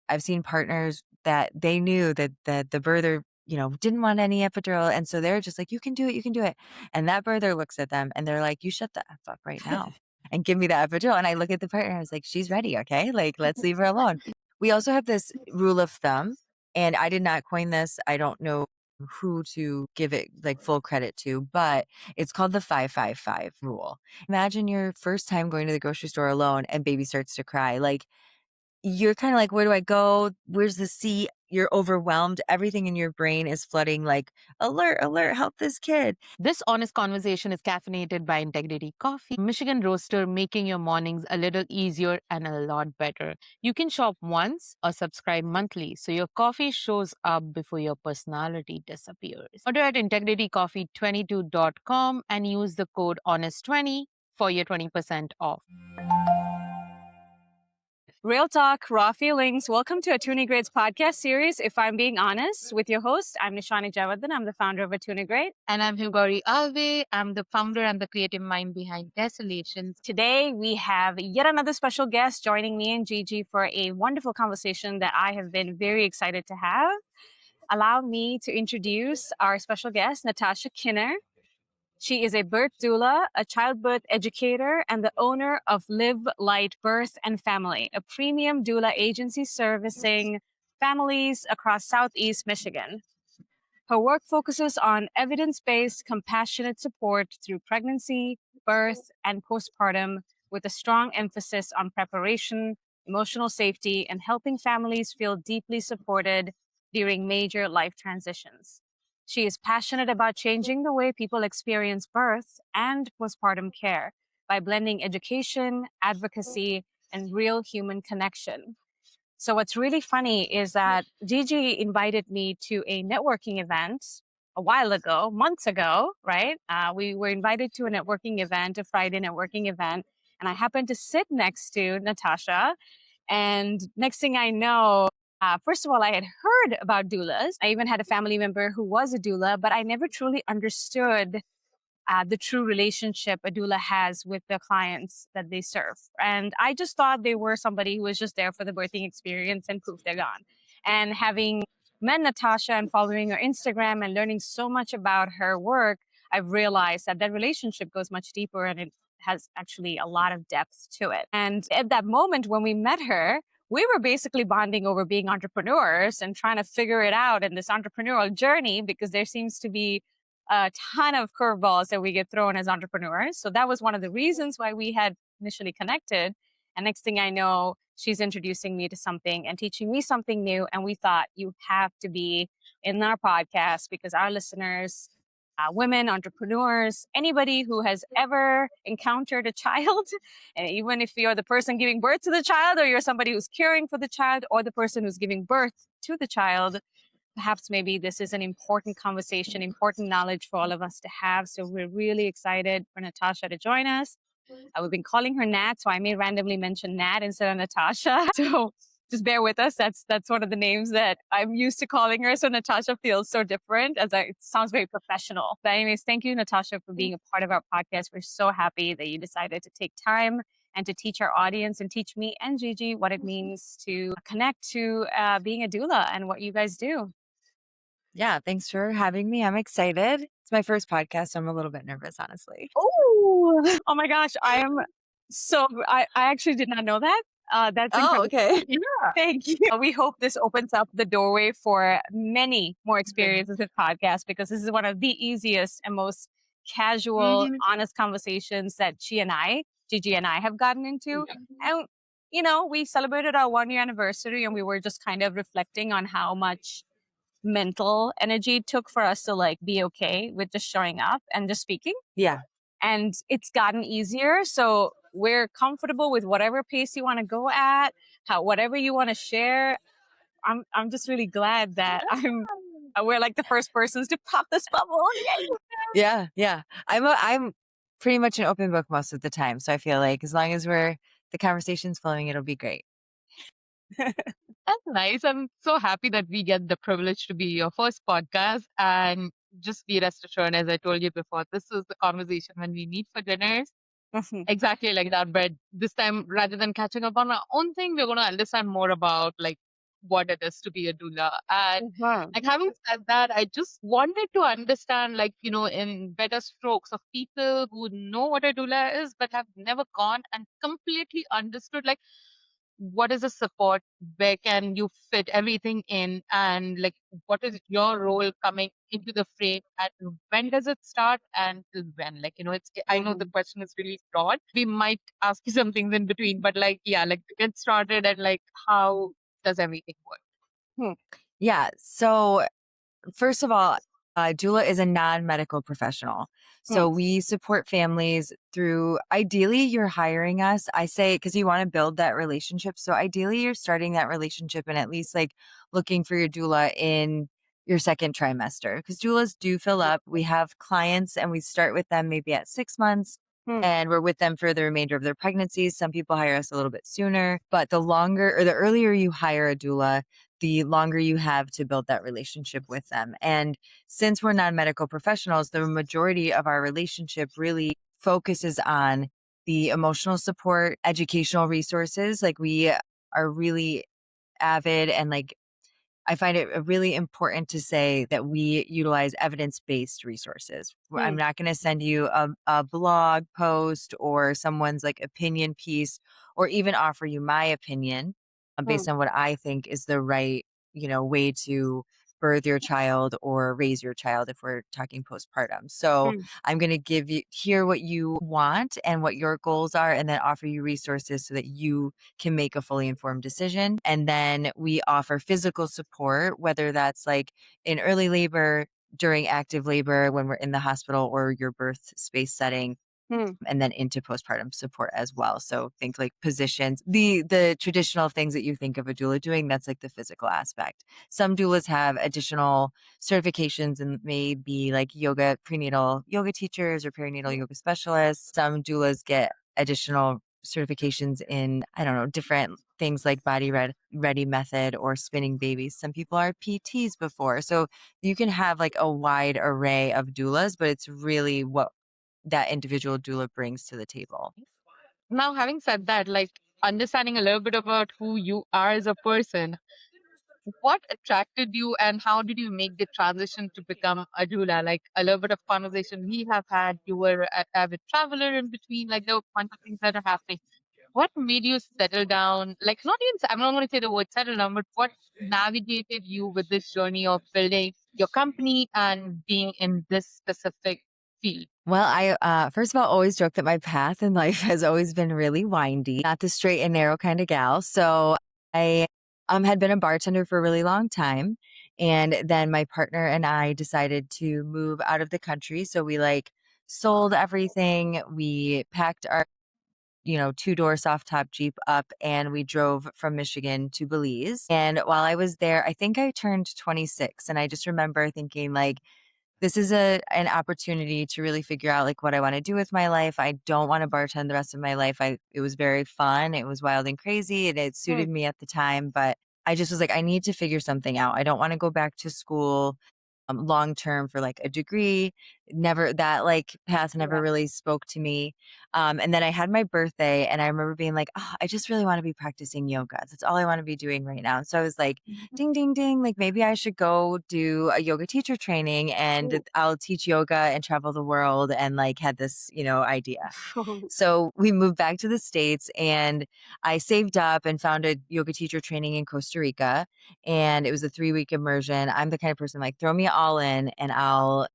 I've seen partners that they knew that the birther, didn't want any epidural. And so they're just like, you can do it. You can do it. And that birther looks at them and they're like, you shut the F up right now and give me the epidural. And I look at the partner and I was like, she's ready. Okay. Like, let's leave her alone. We also have this rule of thumb, and I did not coin this. I don't know who to give it like full credit to, but it's called the 5-5-5 rule. Imagine your first time going to the grocery store alone and baby starts to cry. Like, you're kind of like, where do I go? Where's the seat? You're overwhelmed. Everything in your brain is flooding like, alert, alert, help this kid. This honest conversation is caffeinated by Integrity Coffee, Michigan roaster, making your mornings a little easier and a lot better. You can shop once or subscribe monthly so your coffee shows up before your personality disappears. Order at integritycoffee22.com and use the code HONEST20 for your 20% off. Real talk, raw feelings. Welcome to Attorney Grade's podcast series, If I'm Being Honest, with your host. I'm Nishani Javardhan. I'm the founder of Attorney Grade. And I'm Hugari Alve. I'm the founder and the creative mind behind Tessellations. Today, we have yet another special guest joining me and Gigi for a wonderful conversation that I have been very excited to have. Allow me to introduce our special guest, Natasha Kinner. She is a birth doula, a childbirth educator, and the owner of Live Light Birth and Family, a premium doula agency servicing families across Southeast Michigan. Her work focuses on evidence-based, compassionate support through pregnancy, birth, and postpartum, with a strong emphasis on preparation, emotional safety, and helping families feel deeply supported during major life transitions. She is passionate about changing the way people experience birth and postpartum care by blending education, advocacy, and real human connection. So what's really funny is that Gigi invited me to a networking event a while ago, months ago, right? We were invited to a networking event, a Friday networking event, and I happened to sit next to Natasha. And next thing I know, first of all, I had heard about doulas. I even had a family member who was a doula, but I never truly understood the true relationship a doula has with the clients that they serve. And I just thought they were somebody who was just there for the birthing experience and poof, they're gone. And having met Natasha and following her Instagram and learning so much about her work, I've realized that that relationship goes much deeper and it has actually a lot of depth to it. And at that moment when we met her, we were basically bonding over being entrepreneurs and trying to figure it out in this entrepreneurial journey, because there seems to be a ton of curveballs that we get thrown as entrepreneurs. So that was one of the reasons why we had initially connected. And next thing I know, she's introducing me to something and teaching me something new. And we thought, you have to be in our podcast, because our listeners, women, entrepreneurs, anybody who has ever encountered a child, and even if you're the person giving birth to the child, or you're somebody who's caring for the child, or the person who's giving birth to the child, perhaps maybe this is an important conversation, important knowledge for all of us to have. So we're really excited for Natasha to join us. We've been calling her Nat, so I may randomly mention Nat instead of Natasha. So just bear with us. That's one of the names that I'm used to calling her. So Natasha feels so different, it sounds very professional. But anyways, thank you, Natasha, for being a part of our podcast. We're so happy that you decided to take time and to teach our audience and teach me and Gigi what it means to connect to being a doula and what you guys do. Yeah, thanks for having me. I'm excited. It's my first podcast, so I'm a little bit nervous, honestly. Oh my gosh, I actually did not know that. That's incredible. Okay. Yeah, thank you. We hope this opens up the doorway for many more experiences with podcasts, because this is one of the easiest and most casual, honest conversations that Gigi and I have gotten into. And, we celebrated our 1-year anniversary, and we were just kind of reflecting on how much mental energy it took for us to be okay with just showing up and just speaking. Yeah. And it's gotten easier. So we're comfortable with whatever pace you want to go at, whatever you want to share. I'm just really glad that we're like the first persons to pop this bubble. Yeah. I'm pretty much an open book most of the time. So I feel like as long as the conversation's flowing, it'll be great. That's nice. I'm so happy that we get the privilege to be your first podcast. And just be rest assured, as I told you before, this is the conversation when we meet for dinners. Exactly like that. But this time, rather than catching up on our own thing, we're going to understand more about what it is to be a doula. And Mhm. like having said that, I just wanted to understand, like, in better strokes of people who know what a doula is, but have never gone and completely understood, like, what is the support, where can you fit everything in, and like, what is your role coming into the frame, and when does it start and till when? Like, I know the Mhm. question is really broad. We might ask you some things in between, but like, yeah, like to get started and like, how does everything work? Hmm. Yeah. So first of all, doula is a non-medical professional. Hmm. So we support families through, ideally you're hiring us. I say, because you want to build that relationship. So ideally you're starting that relationship and at least like looking for your doula in your second trimester. Because doulas do fill up. We have clients and we start with them maybe at 6 months. Hmm. And we're with them for the remainder of their pregnancies. Some people hire us a little bit sooner, but the longer or the earlier you hire a doula, the longer you have to build that relationship with them. And since we're non medical professionals, the majority of our relationship really focuses on the emotional support, educational resources. Like we are really avid and like I find it really important to say that we utilize evidence based resources. I'm Hmm. not going to send you a blog post or someone's like opinion piece or even offer you my opinion Hmm. based on what I think is the right, way to birth your child or raise your child if we're talking postpartum. So Hmm. I'm going to hear what you want and what your goals are, and then offer you resources so that you can make a fully informed decision. And then we offer physical support, whether that's like in early labor, during active labor, when we're in the hospital or your birth space setting, Hmm. and then into postpartum support as well. So think like positions, the traditional things that you think of a doula doing, that's like the physical aspect. Some doulas have additional certifications and may be like yoga, prenatal yoga teachers or perinatal yoga specialists. Some doulas get additional certifications in, I don't know, different things like ready method or spinning babies. Some people are PTs before. So you can have like a wide array of doulas, but it's really what that individual doula brings to the table. Now, having said that, like understanding a little bit about who you are as a person, what attracted you and how did you make the transition to become a doula? Like a little bit of conversation we have had, you were an avid traveler in between, like there were a bunch of things that are happening. What made you settle down? Like, not even, I'm not going to say the word settle down, but what navigated you with this journey of building your company and being in this specific field? Well, I first of all always joke that my path in life has always been really windy, not the straight and narrow kind of gal. So I had been a bartender for a really long time, and then my partner and I decided to move out of the country. So we like sold everything. We packed our two-door soft top Jeep up and we drove from Michigan to Belize. And while I was there, I think I turned 26, and I just remember thinking like this is an opportunity to really figure out like what I want to do with my life. I don't want to bartend the rest of my life. It was very fun. It was wild and crazy and it Hmm. suited me at the time, but I just was like, I need to figure something out. I don't want to go back to school long term for like a degree. Never that like path never Yeah. really spoke to me. And then I had my birthday and I remember being like, oh, I just really want to be practicing yoga. That's all I want to be doing right now. So I was like, ding, ding, ding. Like maybe I should go do a yoga teacher training and I'll teach yoga and travel the world, and like had this, idea. So we moved back to the States and I saved up and found a yoga teacher training in Costa Rica. And it was a 3-week immersion. I'm the kind of person like, throw me all in and I'll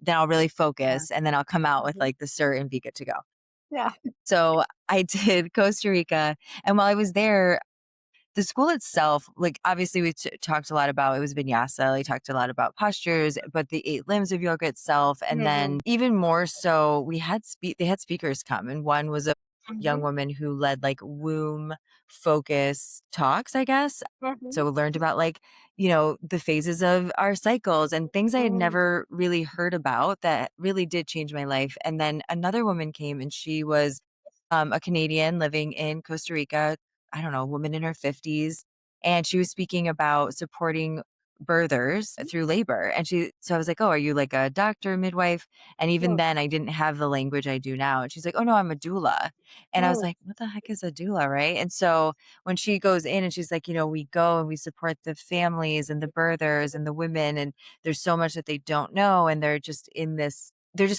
really Yeah. focus and then I'll come out with like the cert and be good to go. Yeah. So I did Costa Rica. And while I was there, the school itself, like obviously we talked a lot about, it was vinyasa. We talked a lot about postures, but the 8 limbs of yoga itself, and Mhm. then even more so, they had speakers come, and one was a young Mhm. woman who led like womb focus talks, I guess. Mhm. So learned about like the phases of our cycles and things I had Mhm. never really heard about that really did change my life. And then another woman came, and she was a Canadian living in Costa Rica. I don't know, a woman in her 50s. And she was speaking about supporting birthers through labor. And so I was like, oh, are you like a doctor, midwife? And even Mm, then I didn't have the language I do now. And she's like, oh no, I'm a doula. And I was mm, like, what the heck is a doula? Right. And so when she goes in and she's like, we go and we support the families and the birthers and the women, and there's so much that they don't know. And they're just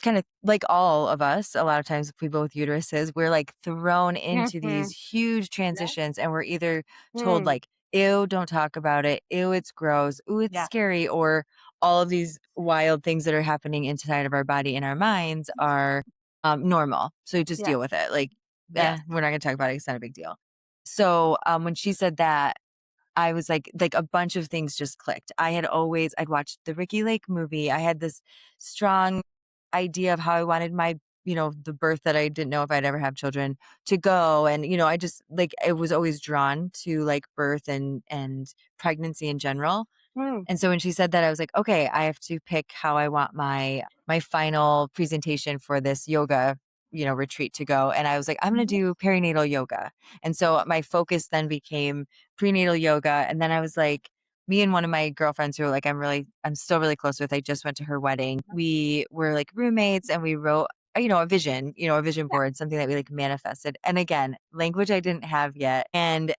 kind of like all of us. A lot of times people with uteruses, we're like thrown into these mhm, huge transitions, and we're either told mm, like, ew, don't talk about it. Ew, it's gross. Ooh, it's yeah, scary. Or all of these wild things that are happening inside of our body and our minds are normal. So just yeah, deal with it. Like, yes. we're not going to talk about it. It's not a big deal. So when she said that, I was like a bunch of things just clicked. I'd watched the Ricky Lake movie. I had this strong idea of how I wanted the birth that I didn't know if I'd ever have children to go. And, I just like, I was always drawn to like birth and pregnancy in general. Mm, And so when she said that, I was like, okay, I have to pick how I want my final presentation for this yoga, retreat to go. And I was like, I'm going to mhm, do perinatal yoga. And so my focus then became prenatal yoga. And then I was like, me and one of my girlfriends who are like, I'm still really close with, I just went to her wedding. We were like roommates and we wrote, a vision yeah, board, something that we like manifested. And again, language I didn't have yet. And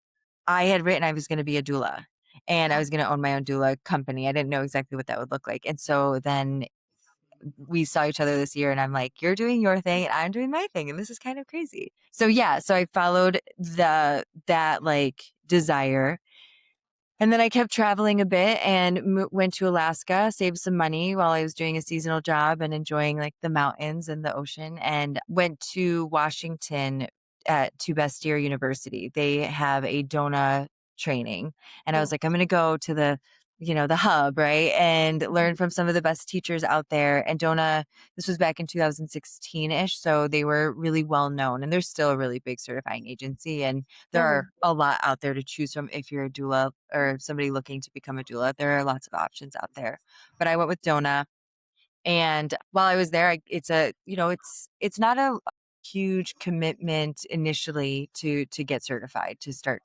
I had written I was going to be a doula and I was going to own my own doula company. I didn't know exactly what that would look like. And so then we saw each other this year and I'm like, you're doing your thing and I'm doing my thing. And this is kind of crazy. So yeah, so I followed that like desire. And then I kept traveling a bit and went to Alaska, saved some money while I was doing a seasonal job and enjoying like the mountains and the ocean, and went to Washington to Bastyr University. They have a DONA training. And I was mm, like, I'm going to go to the hub, right? And learn from some of the best teachers out there. And DONA, this was back in 2016-ish. So they were really well known and they're still a really big certifying agency. And there are mm, a lot out there to choose from if you're a doula or somebody looking to become a doula. There are lots of options out there. But I went with DONA, and while I was there, it's not a huge commitment initially to get certified to start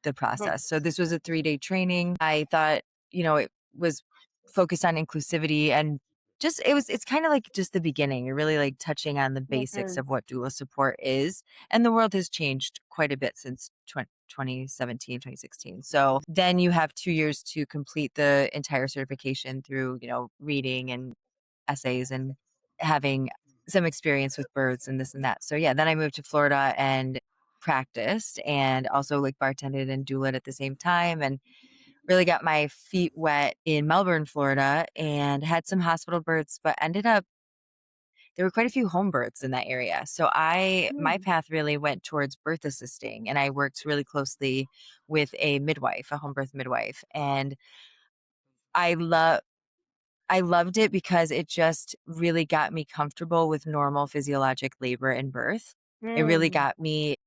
the mm, process. So this was a 3-day training. I thought, it was focused on inclusivity and it's kind of like just the beginning. You're really like touching on the basics mhm, of what doula support is. And the world has changed quite a bit since 2017, 2016. So then you have 2 years to complete the entire certification through, reading and essays and having some experience with birds and this and that. So yeah, then I moved to Florida and practiced and also like bartended and doulaed at the same time and really got my feet wet in Melbourne, Florida, and had some hospital births, but ended up there were quite a few home births in that area. So my mm, path really went towards birth assisting, and I worked really closely with a midwife, a home birth midwife. And I love I loved it because it just really got me comfortable with normal physiologic labor and birth. It really mm, got me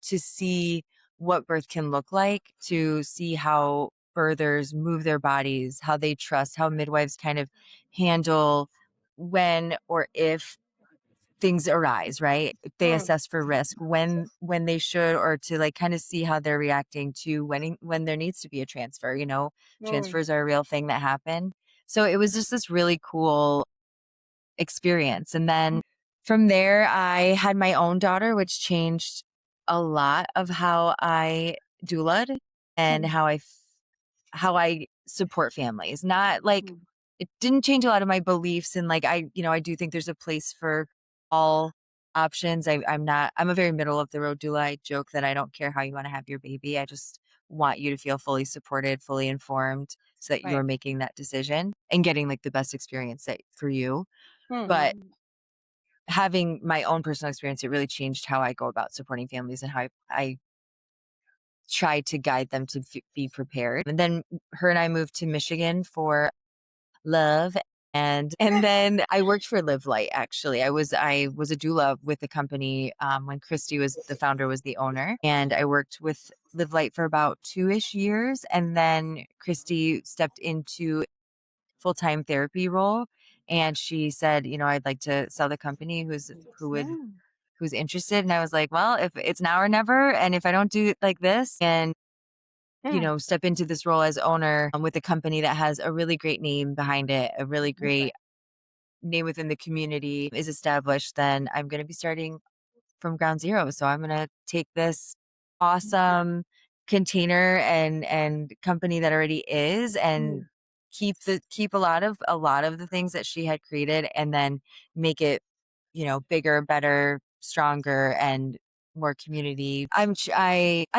to see what birth can look like, to see how birthers move their bodies, how they trust, how midwives kind of handle when or if things arise, right? They mm, assess for risk when they should, or to like kind of see how they're reacting to when there needs to be a transfer. mm, Transfers are a real thing that happen. So it was just this really cool experience. And then from there, I had my own daughter, which changed a lot of how I doulaed and mm, how I support families. Not like mm, it didn't change a lot of my beliefs. And like, I do think there's a place for all options. I'm a very middle of the road doula. I joke that I don't care how you want to have your baby. I just want you to feel fully supported, fully informed so that you're right. making that decision and getting like the best experience for you. But Mm, having my own personal experience, it really changed how I go about supporting families and how I try to guide them to be prepared. And then her and I moved to Michigan for love. And then I worked for Live Light. Actually, I was a doula with the company when Christy was the founder, was the owner, and I worked with Live Light for about 2-ish years. And then Christy stepped into full-time therapy role, and she said, I'd like to sell the company, yeah. who's interested. And I was like, well, if it's now or never, and if I don't do it like this, and step into this role as owner with a company that has a really great name behind it, a really Okay. great name within the community is established, then I'm going to be starting from ground zero. So I'm going to take this awesome container and company that already is and Mm. keep a lot of the things that she had created and then make it, bigger, better, stronger and more community. I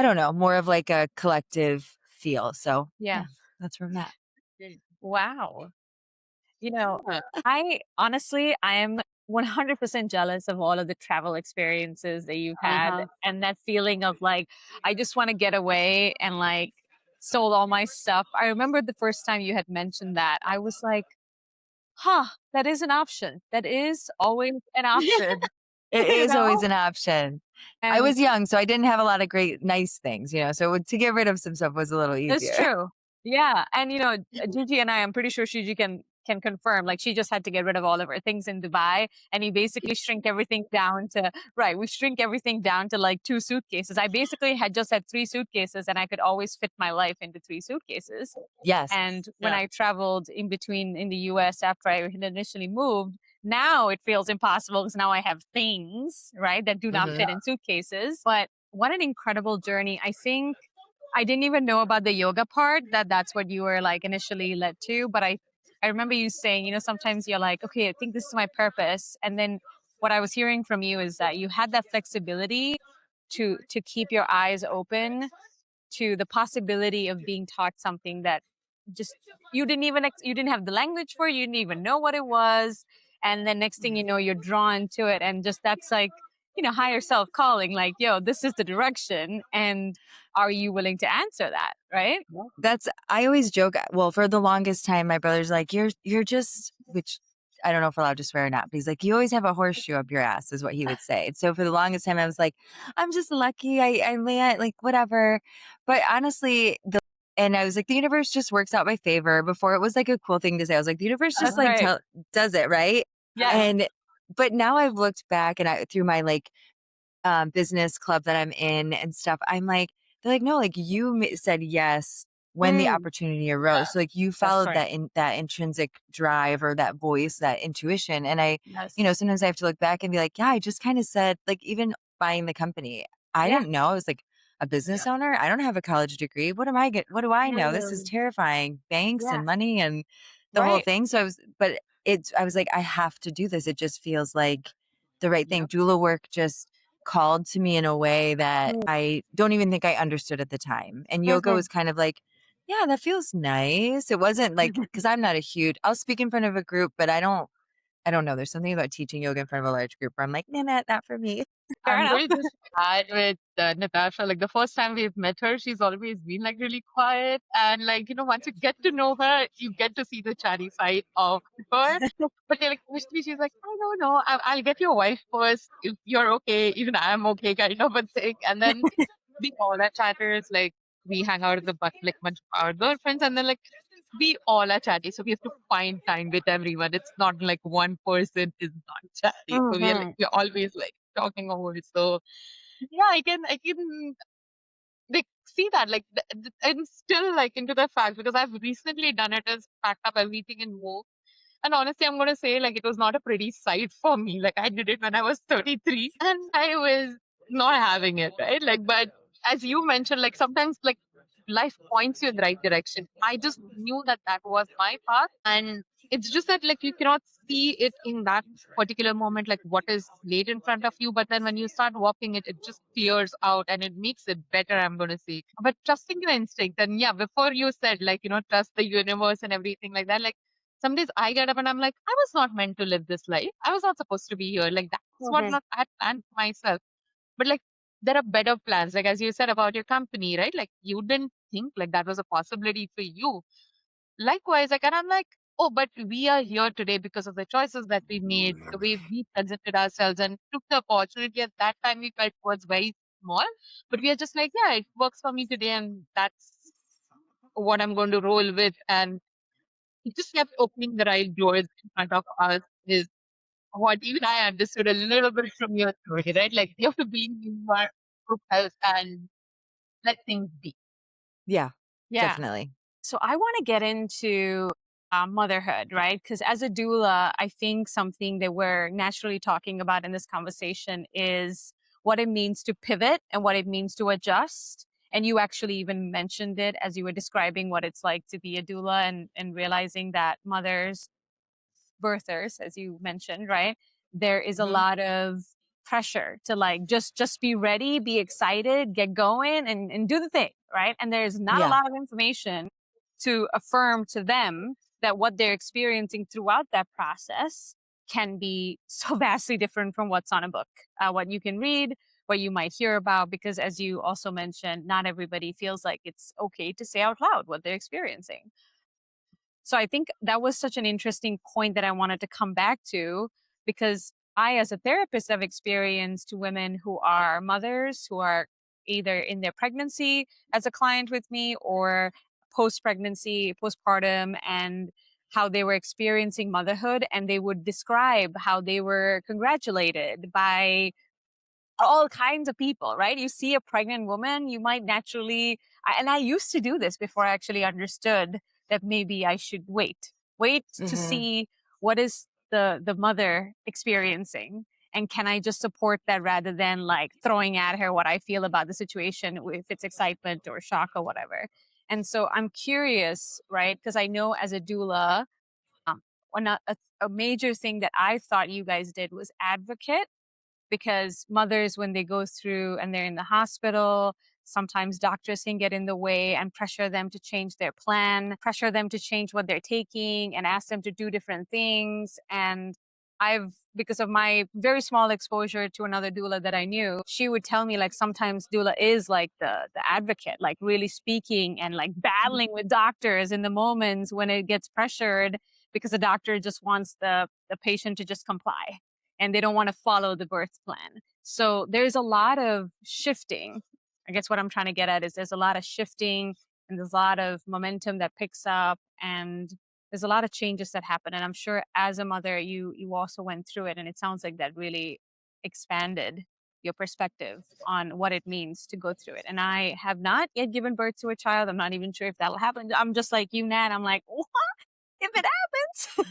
don't know, more of like a collective feel. So, Yeah. yeah, that's where I'm at. Wow. You know, Yeah. I am 100% jealous of all of the travel experiences that you've had Uh-huh. and that feeling of like, I just want to get away and like sold all my stuff. I remember the first time you had mentioned that, I was like, huh, that is an option. That is always an option, It you is always know? an option. I And was young, so I didn't have a lot of great, nice things, so to get rid of some stuff was a little it's easier. true. Yeah. And Gigi and I'm pretty sure Gigi can confirm. Like she just had to get rid of all of her things in Dubai and we basically shrink everything down to right. We shrink everything down to like 2 suitcases. I basically had just had 3 suitcases and I could always fit my life into 3 suitcases. Yes. And when Yeah. I traveled in between in the US after I had initially moved, now it feels impossible because now I have things, right, that do not Hmm. fit in suitcases. But what an incredible journey. I think I didn't even know about the yoga part that that's what you were like initially led to. But I remember you saying, sometimes you're like, okay, I think this is my purpose. And then what I was hearing from you is that you had that flexibility to keep your eyes open to the possibility of being taught something that just you didn't have the language for it, you didn't even know what it was, and then next thing you know you're drawn to it, and just that's like higher self calling, like, yo, this is the direction, and are you willing to answer that, right? I always joke, well, for the longest time, my brother's like, you're just, which I don't know if we're allowed to swear or not, but he's like, you always have a horseshoe up your ass, is what he would say. So for the longest time, I was like, I'm just lucky. I land, like, whatever. But honestly, and I was like, the universe just works out my favor. Before it was like a cool thing to say. I was like, the universe just like Right. does it, right? Yes. And, but now I've looked back and through my like business club that I'm in and stuff, I'm like, they're like, no, like you said yes when the Mm, opportunity arose. So like you that's followed right. that intrinsic drive or that voice, that intuition. And Yes. sometimes I have to look back and be like, yeah, I just kind of said, like, even buying the company, I Yeah. didn't know I was like a business owner. I don't have a college degree. What do I know? This is Mm, terrifying. Banks yeah. and money and the whole Right. thing. So I was like, I have to do this. It just feels like the right thing. Yep. Doula work just called to me in a way that Mm, I don't even think I understood at the time. And yoga mhm, was kind of like, yeah, that feels nice. It wasn't like, because I'm not a huge, I'll speak in front of a group, but I don't know. There's something about teaching yoga in front of a large group where I'm like, nah, not for me. fair I'm enough. going to just add with Natasha. Like the first time we've met her, she's always been like really quiet. And like, once you get to know her, you get to see the chatty side of her. But like, initially she's like, I don't know, I'll get your wife first. If you're okay, even I'm okay, kind of a thing. And then we all are chatters. Like we hang out at the like bunch of our girlfriends. And then like, we all are chatty. So we have to find time with everyone. It's not like one person is not chatty. So Hmm. we're always like talking over. So yeah, I can like see that like I'm still like into the fact because I've recently done it as packed up everything and moved. And honestly, I'm gonna say like it was not a pretty sight for me. Like I did it when I was 33 and I was not having it, right? Like, but as you mentioned, like sometimes like life points you in the right direction. I just knew that that was my path, and it's just that like you cannot see it in that particular moment, like what is laid in front of you. But then when you start walking it, it just clears out and it makes it better. I'm gonna say, but trusting your instinct, and yeah, before you said like trust the universe and everything like that, like some days I get up and I'm like, I was not meant to live this life. I was not supposed to be here. Like that's what Hmm. not I had planned for myself. But like there are better plans. Like as you said about your company, right? Like you didn't think like that was a possibility for you. Likewise, like and I'm like, oh, but we are here today because of the choices that we made, the way we presented ourselves and took the opportunity. At that time we felt was very small. But we are just like, yeah, it works for me today and that's what I'm going to roll with. And it just kept opening the right doors in front of us is what even I understood a little bit from your story, right? Like you have to be in your group health and let things be. Yeah, Yeah. definitely. So I want to get into motherhood, right? Because as a doula, I think something that we're naturally talking about in this conversation is what it means to pivot and what it means to adjust. And you actually even mentioned it as you were describing what it's like to be a doula and realizing that mothers birthers, as you mentioned, right? There is a Mhm. lot of pressure to like just be ready, be excited, get going and do the thing, right? And there's not a Yeah. lot of information to affirm to them that what they're experiencing throughout that process can be so vastly different from what's on a book, what you can read, what you might hear about, because as you also mentioned, not everybody feels like it's okay to say out loud what they're experiencing. So I think that was such an interesting point that I wanted to come back to because I, as a therapist, have experienced women who are mothers who are either in their pregnancy as a client with me or post pregnancy, postpartum, and how they were experiencing motherhood. And they would describe how they were congratulated by all kinds of people, right? You see a pregnant woman, you might naturally, and I used to do this before I actually understood that maybe I should wait to Mhm. see what is the mother experiencing. And can I just support that rather than like throwing at her what I feel about the situation, if it's excitement or shock or whatever. And so I'm curious, right? Because I know as a doula, um, a major thing that I thought you guys did was advocate because mothers, when they go through and they're in the hospital, sometimes doctors can get in the way and pressure them to change their plan, pressure them to change what they're taking, and ask them to do different things. And because of my very small exposure to another doula that I knew, she would tell me like sometimes doula is like the advocate, like really speaking and like battling with doctors in the moments when it gets pressured because the doctor just wants the patient to just comply and they don't want to follow the birth plan. So there's a lot of shifting. I guess what I'm trying to get at is there's a lot of shifting and there's a lot of momentum that picks up and there's a lot of changes that happen. And I'm sure as a mother, you also went through it and it sounds like that really expanded your perspective on what it means to go through it. And I have not yet given birth to a child. I'm not even sure if that'll happen. I'm just like you, Nat. I'm like, what if it happens?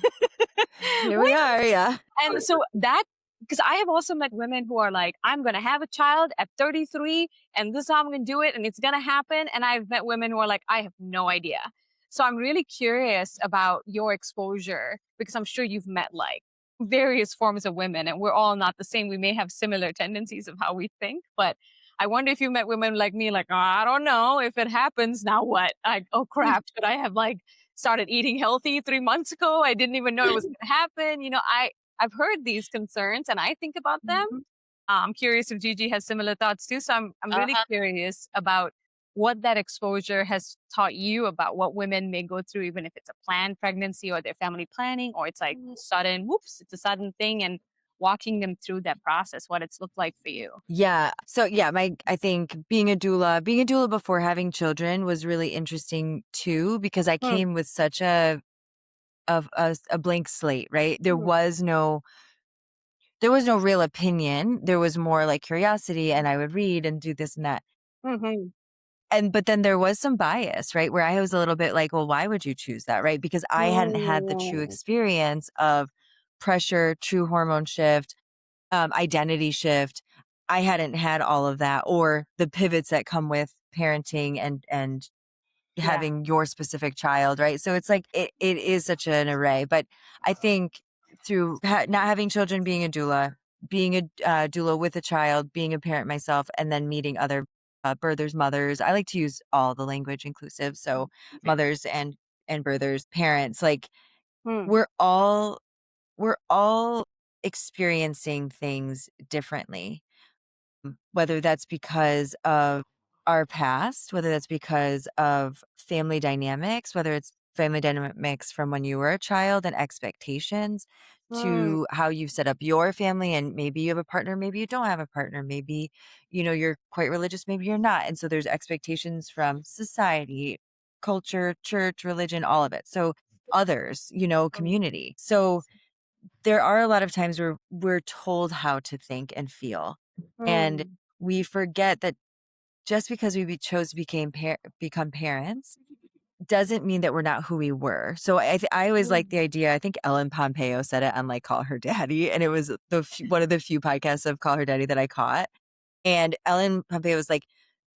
Here we When are, yeah. and so that because I have also met women who are like, I'm going to have a child at 33 and this is how I'm going to do it and it's going to happen. And I've met women who are like, I have no idea. So I'm really curious about your exposure because I'm sure you've met like various forms of women and we're all not the same. We may have similar tendencies of how we think, but I wonder if you met women like me, like, oh, I don't know if it happens. Now what? Like, oh crap, should I have like started eating healthy 3 months ago? I didn't even know it was going to happen. I've heard these concerns and I think about them. Mhm. I'm curious if Gigi has similar thoughts too. So I'm really Uh-huh. curious about what that exposure has taught you about what women may go through, even if it's a planned pregnancy or their family planning, or it's like sudden, whoops, it's a sudden thing, and walking them through that process, what it's looked like for you. Yeah. So yeah, I think being a doula before having children was really interesting too because I Hmm. came with such a blank slate, right? Mhm. There was no real opinion. There was more like curiosity and I would read and do this and that. Mhm. And but then there was some bias, right? Where I was a little bit like, well, why would you choose that, right? Because I hadn't had the true Mm. experience of pressure, true hormone shift, identity shift. I hadn't had all of that or the pivots that come with parenting and Yeah. having your specific child, right? So it's like it is such an array. But I think through not having children, being a doula, being a doula with a child, being a parent myself, and then meeting other birthers, mothers. I like to use all the language inclusive. So Okay. mothers and birthers, parents, like Hmm. we're all we're all experiencing things differently, whether that's because of our past, whether that's because of family dynamics, whether it's family dynamics from when you were a child and expectations Hmm. to how you've set up your family and maybe you have a partner, maybe you don't have a partner, maybe you're quite religious, maybe you're not. And so there's expectations from society, culture, church, religion, all of it. So others, community. So there are a lot of times where we're told how to think and feel. And Hmm. we forget that just because we chose to become parents doesn't mean that we're not who we were. So I always like the idea. I think Ellen Pompeo said it on like Call Her Daddy, and it was one of the few podcasts of Call Her Daddy that I caught. And Ellen Pompeo was like,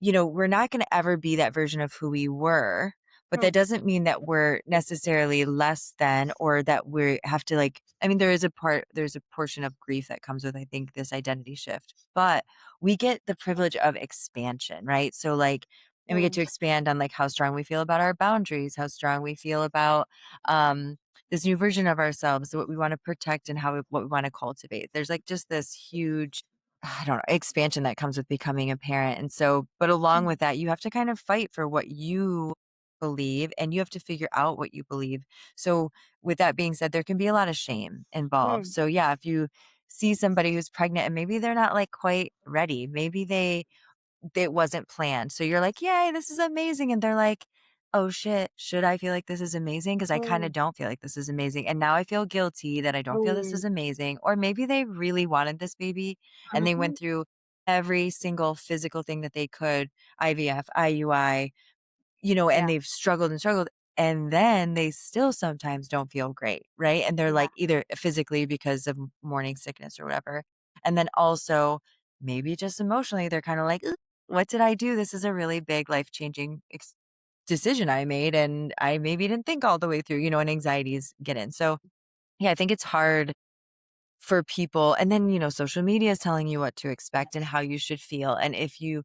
we're not going to ever be that version of who we were, but that doesn't mean that we're necessarily less than, or that we have to like, I mean, there's a portion of grief that comes with, I think, this identity shift, but we get the privilege of expansion, right? So like, and we get to expand on like how strong we feel about our boundaries, how strong we feel about, this new version of ourselves, what we want to protect and what we want to cultivate. There's like just this huge, I don't know, expansion that comes with becoming a parent. And so, but along with that, you have to kind of fight for what you believe, and you have to figure out what you believe. So, with that being said, there can be a lot of shame involved. So, yeah, if you see somebody who's pregnant and maybe they're not like quite ready, maybe it wasn't planned. So you're like, "Yay, this is amazing." And they're like, "Oh shit, should I feel like this is amazing? Because I kind of don't feel like this is amazing. And now I feel guilty that I don't feel this is amazing." Or maybe they really wanted this baby and they went through every single physical thing that they could, IVF, IUI, and Yeah. they've struggled and struggled. And then they still sometimes don't feel great, right? And they're Yeah. like either physically because of morning sickness or whatever. And then also maybe just emotionally, they're kind of like, "Ugh, what did I do? This is a really big life changing decision I made. And I maybe didn't think all the way through, and anxieties get in." So, yeah, I think it's hard for people. And then, social media is telling you what to expect and how you should feel. And if you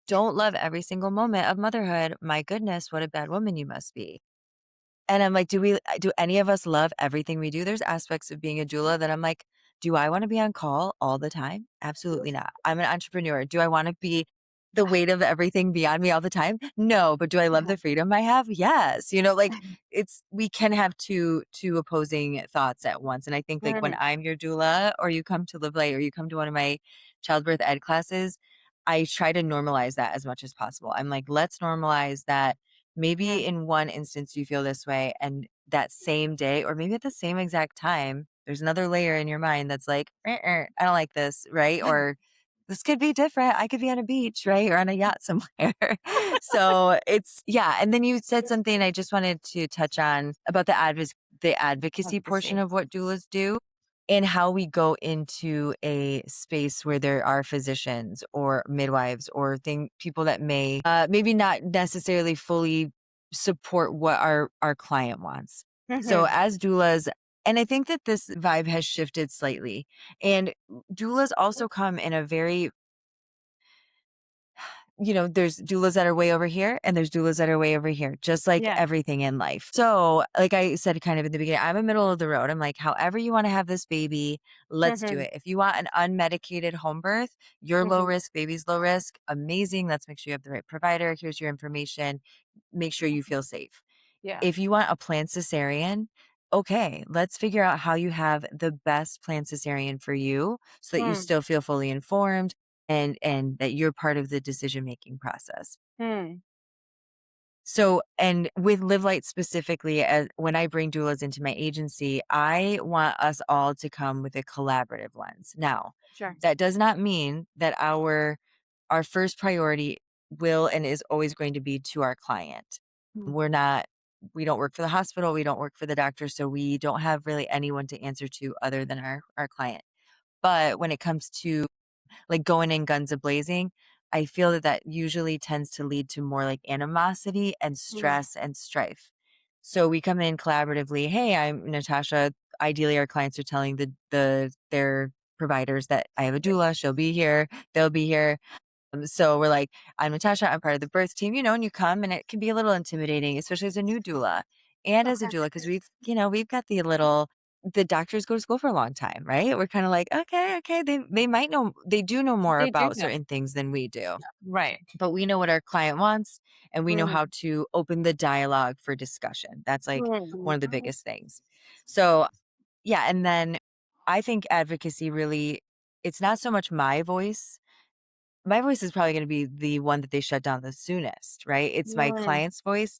don't love every single moment of motherhood, my goodness, what a bad woman you must be. And I'm like, do any of us love everything we do? There's aspects of being a doula that I'm like, do I want to be on call all the time? Absolutely not. I'm an entrepreneur. Do I want to be the weight of everything beyond me all the time? No, but do I love the freedom I have? Yes. Like we can have two opposing thoughts at once. And I think like when I'm your doula, or you come to Live Light, or you come to one of my childbirth ed classes, I try to normalize that as much as possible. I'm like, let's normalize that. Maybe in one instance you feel this way, and that same day, or maybe at the same exact time, there's another layer in your mind that's like, I don't like this, right? Or this could be different. I could be on a beach, right? Or on a yacht somewhere. So yeah. And then you said something I just wanted to touch on about the advocacy portion of what doulas do, and how we go into a space where there are physicians or midwives or people that may maybe not necessarily fully support what our client wants. So as doulas, and I think that this vibe has shifted slightly, and doulas also come in a very, there's doulas that are way over here and there's doulas that are way over here, just like Yeah. everything in life. So, like I said kind of in the beginning, I'm a middle of the road. I'm like, however you want to have this baby, let's do it. If you want an unmedicated home birth, you're low risk, baby's low risk, amazing. Let's make sure you have the right provider. Here's your information. Make sure you feel safe. Yeah. If you want a planned cesarean, okay, let's figure out how you have the best planned cesarean for you so that you still feel fully informed, and that you're part of the decision-making process. So, and with Live Light specifically, as when I bring doulas into my agency, I want us all to come with a collaborative lens. Now, Sure. that does not mean that our first priority will and is always going to be to our client. We don't work for the hospital, we don't work for the doctor, so we don't have really anyone to answer to other than our client. But when it comes to like going in guns a-blazing, I feel that usually tends to lead to more like animosity and stress and strife. So we come in collaboratively. Hey, I'm Natasha. Ideally, our clients are telling their providers that I have a doula. She'll be here. They'll be here. So we're like, I'm Natasha. I'm part of the birth team. And you come, and it can be a little intimidating, especially as a new doula and as a doula, because we've got the doctors go to school for a long time, right? We're kind of like, okay, they might know, they do know more They do about know. certain things than we do, Right. but we know what our client wants, and we know how to open the dialogue for discussion. That's like one of the biggest things. So yeah, and then I think advocacy really, it's not so much my voice. My voice is probably going to be the one that they shut down the soonest, right? It's my client's voice,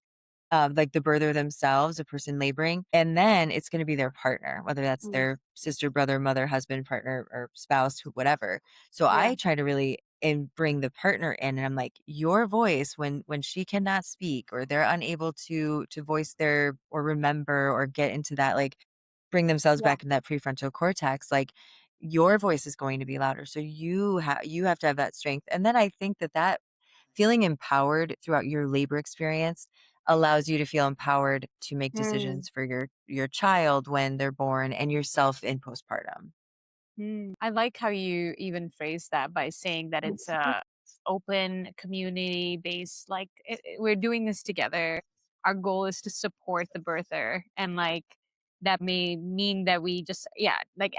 like the birther themselves, the person laboring, and then it's going to be their partner, whether that's their sister, brother, mother, husband, partner, or spouse, whatever. So Yeah. I try to really and bring the partner in, and I'm like, your voice when she cannot speak or they're unable to voice their or remember or get into that, like, bring themselves Yeah. back in that prefrontal cortex, like, your voice is going to be louder. So you have to have that strength. And then I think that feeling empowered throughout your labor experience allows you to feel empowered to make Mm. decisions for your child when they're born and yourself in postpartum. I like how you even phrase that by saying that it's a open community based, like we're doing this together. Our goal is to support the birther, and like that may mean that we just, yeah, like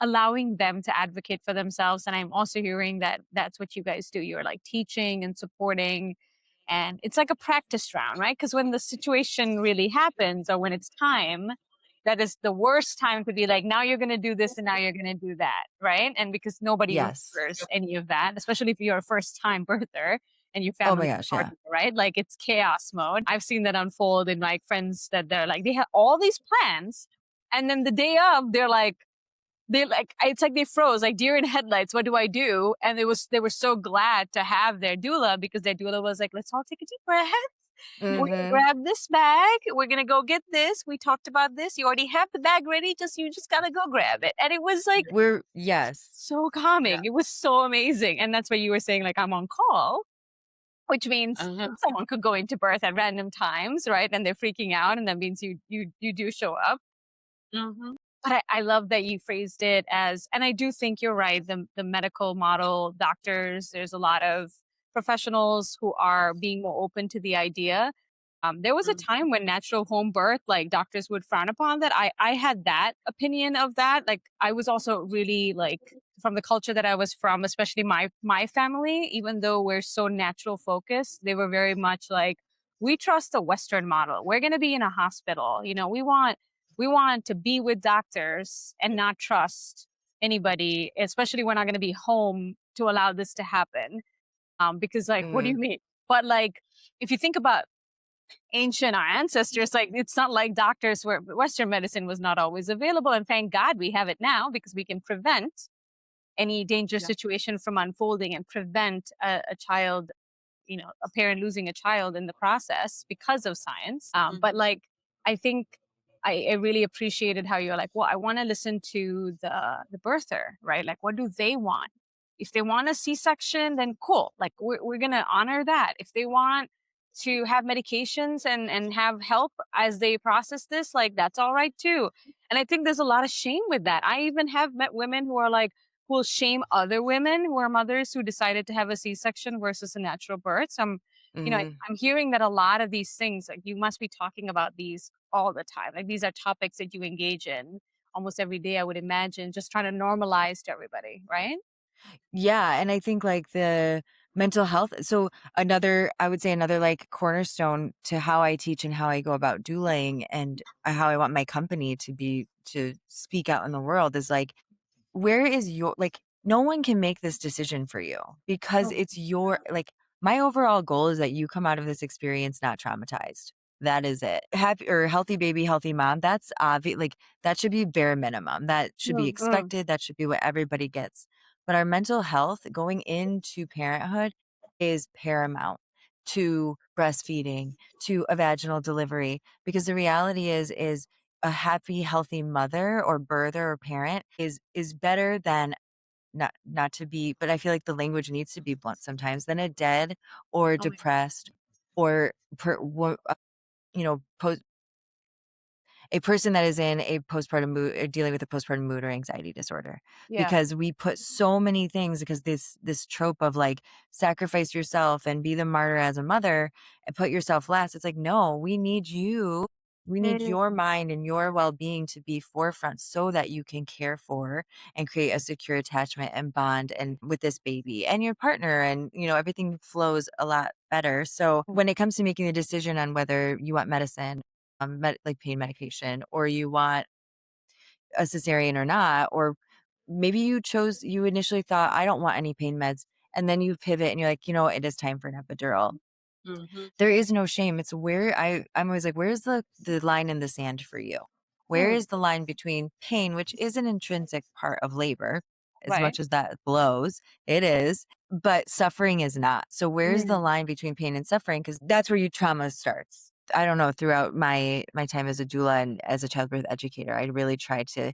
allowing them to advocate for themselves. And I'm also hearing that that's what you guys do. You're like teaching and supporting, and it's like a practice round, right? Because when the situation really happens or when it's time, that is the worst time to be like, now you're going to do this and now you're going to do that, right? And because nobody Yes. remembers any of that, especially if you're a first time birther and your Oh family my gosh, part yeah. of it, right? Like it's chaos mode. I've seen that unfold in like friends that they're like, they have all these plans. And then the day of, they're like, it's like they froze, like deer in headlights. What do I do? And they were so glad to have their doula, because their doula was like, let's all take a deep breath. We're gonna Mhm. grab this bag. We're gonna go get this. We talked about this. You already have the bag ready. You just gotta go grab it. And it was like We're yes. so calming. It was so amazing. And that's why you were saying like I'm on call, which means someone could go into birth at random times, right? And they're freaking out, and that means you do show up. But I love that you phrased it as, and I do think you're right. The medical model, doctors, there's a lot of professionals who are being more open to the idea. There was a time when natural home birth, like doctors would frown upon that. I had that opinion of that. Like I was also really like from the culture that I was from, especially my family. Even though we're so natural focused, they were very much like, we trust the Western model. We're going to be in a hospital. You know, we want to be with doctors and not trust anybody, especially we're not going to be home to allow this to happen. Because like, what do you Mhm. mean? But like, if you think about ancient our ancestors, like it's not like doctors were Western medicine was not always available. And thank God we have it now, because we can prevent any dangerous situation from unfolding and prevent a child, a parent losing a child in the process because of science. But like, I think I really appreciated how you're like, well, I want to listen to the birther, right? Like, what do they want? If they want a C-section, then cool. Like, we're gonna honor that. If they want to have medications and have help as they process this, like that's all right too. And I think there's a lot of shame with that. I even have met women who are like, who will shame other women who are mothers who decided to have a C-section versus a natural birth. So Mhm. I'm hearing that a lot of these things, like you must be talking about these all the time. Like these are topics that you engage in almost every day, I would imagine, just trying to normalize to everybody, right? Yeah, and I think, like, the mental health so another I would say another, like, cornerstone to how I teach and how I go about doulaing and, how I want my company to speak out in the world is, like, where is your like, no one can make this decision for you because Oh, it's your like, my overall goal is that you come out of this experience not traumatized. That is it. Happy or healthy baby, healthy mom, that's obvious. Like, that should be bare minimum. That should be mm-mm. expected. That should be what everybody gets. But our mental health going into parenthood is paramount to breastfeeding, to a vaginal delivery, because the reality is a happy, healthy mother or birther or parent is better than not to be, but I feel like the language needs to be blunt sometimes, than a dead or Oh my, depressed or you know, a person that is in a postpartum mood dealing with a postpartum mood or anxiety disorder, yeah. because we put so many things because this trope of like sacrifice yourself and be the martyr as a mother and put yourself last. It's like, no, we need Mm. your mind and your well-being to be forefront so that you can care for and create a secure attachment and bond and with this baby and your partner, and everything flows a lot better. So when it comes to making the decision on whether you want medicine, like pain medication, or you want a cesarean or not, or maybe you initially thought, I don't want any pain meds. And then you pivot and you're like, it is time for an epidural. There is no shame. It's where I'm always like, where's the line in the sand for you? Where Mm. is the line between pain, which is an intrinsic part of labor, as Right. much as that blows, it is. but suffering is not. So where's the Mm. line between pain and suffering? Because that's where your trauma starts. I don't know, throughout my time as a doula and as a childbirth educator, I really tried to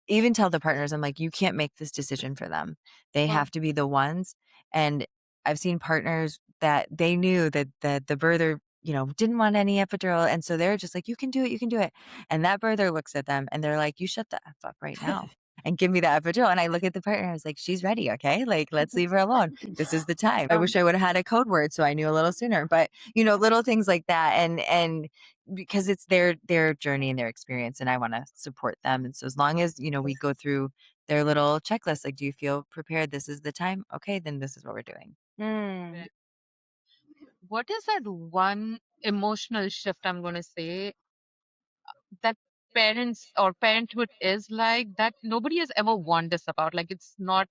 even tell the partners, I'm like, you can't make this decision for them. They Wow. have to be the ones. And I've seen partners that they knew that the birther, didn't want any epidural. And so they're just like, you can do it, you can do it. And that birther looks at them and they're like, you shut the F up right now and give me the epidural. And I look at the partner, I was like, she's ready. Okay. Like, let's leave her alone. This is the time. I wish I would have had a code word so I knew a little sooner, but little things like that. And because it's their journey and their experience, and I want to support them. And so as long as we go through their little checklist, like, do you feel prepared? This is the time. Okay, then this is what we're doing. Mm. What is that one emotional shift, I'm going to say, that parents or parenthood is like that nobody has ever warned us about? Like, it's not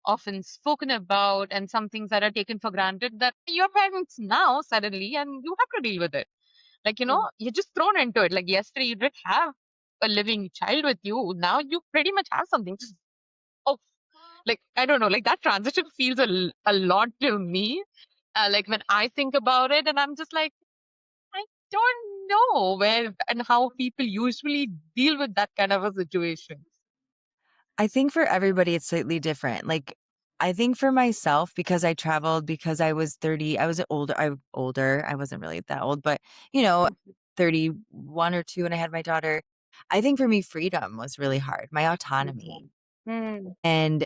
often spoken about, and some things that are taken for granted that your parents now suddenly, and you have to deal with it. Like, you're just thrown into it. Like, yesterday you did have a living child with you. Now you pretty much have something. Just, oh, like, I don't know, like that transition feels a lot to me. Like when I think about it, and I'm just like, I don't know where and how people usually deal with that kind of a situation. I think for everybody it's slightly different. Like, I think for myself, because I traveled, because I was 30, I was older. I wasn't really that old, but 31 or 2 and I had my daughter. I think for me freedom was really hard, my autonomy. Mm. And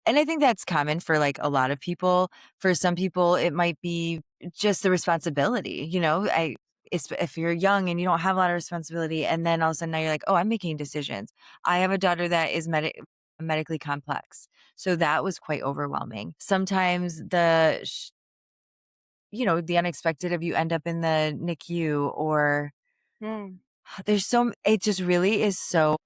I think that's common for, like, a lot of people. For some people, it might be just the responsibility, if you're young and you don't have a lot of responsibility, and then all of a sudden now you're like, "Oh, I'm making decisions." I have a daughter that is medically complex, so that was quite overwhelming. Sometimes the unexpected of you end up in the NICU, or Mm. it just really is so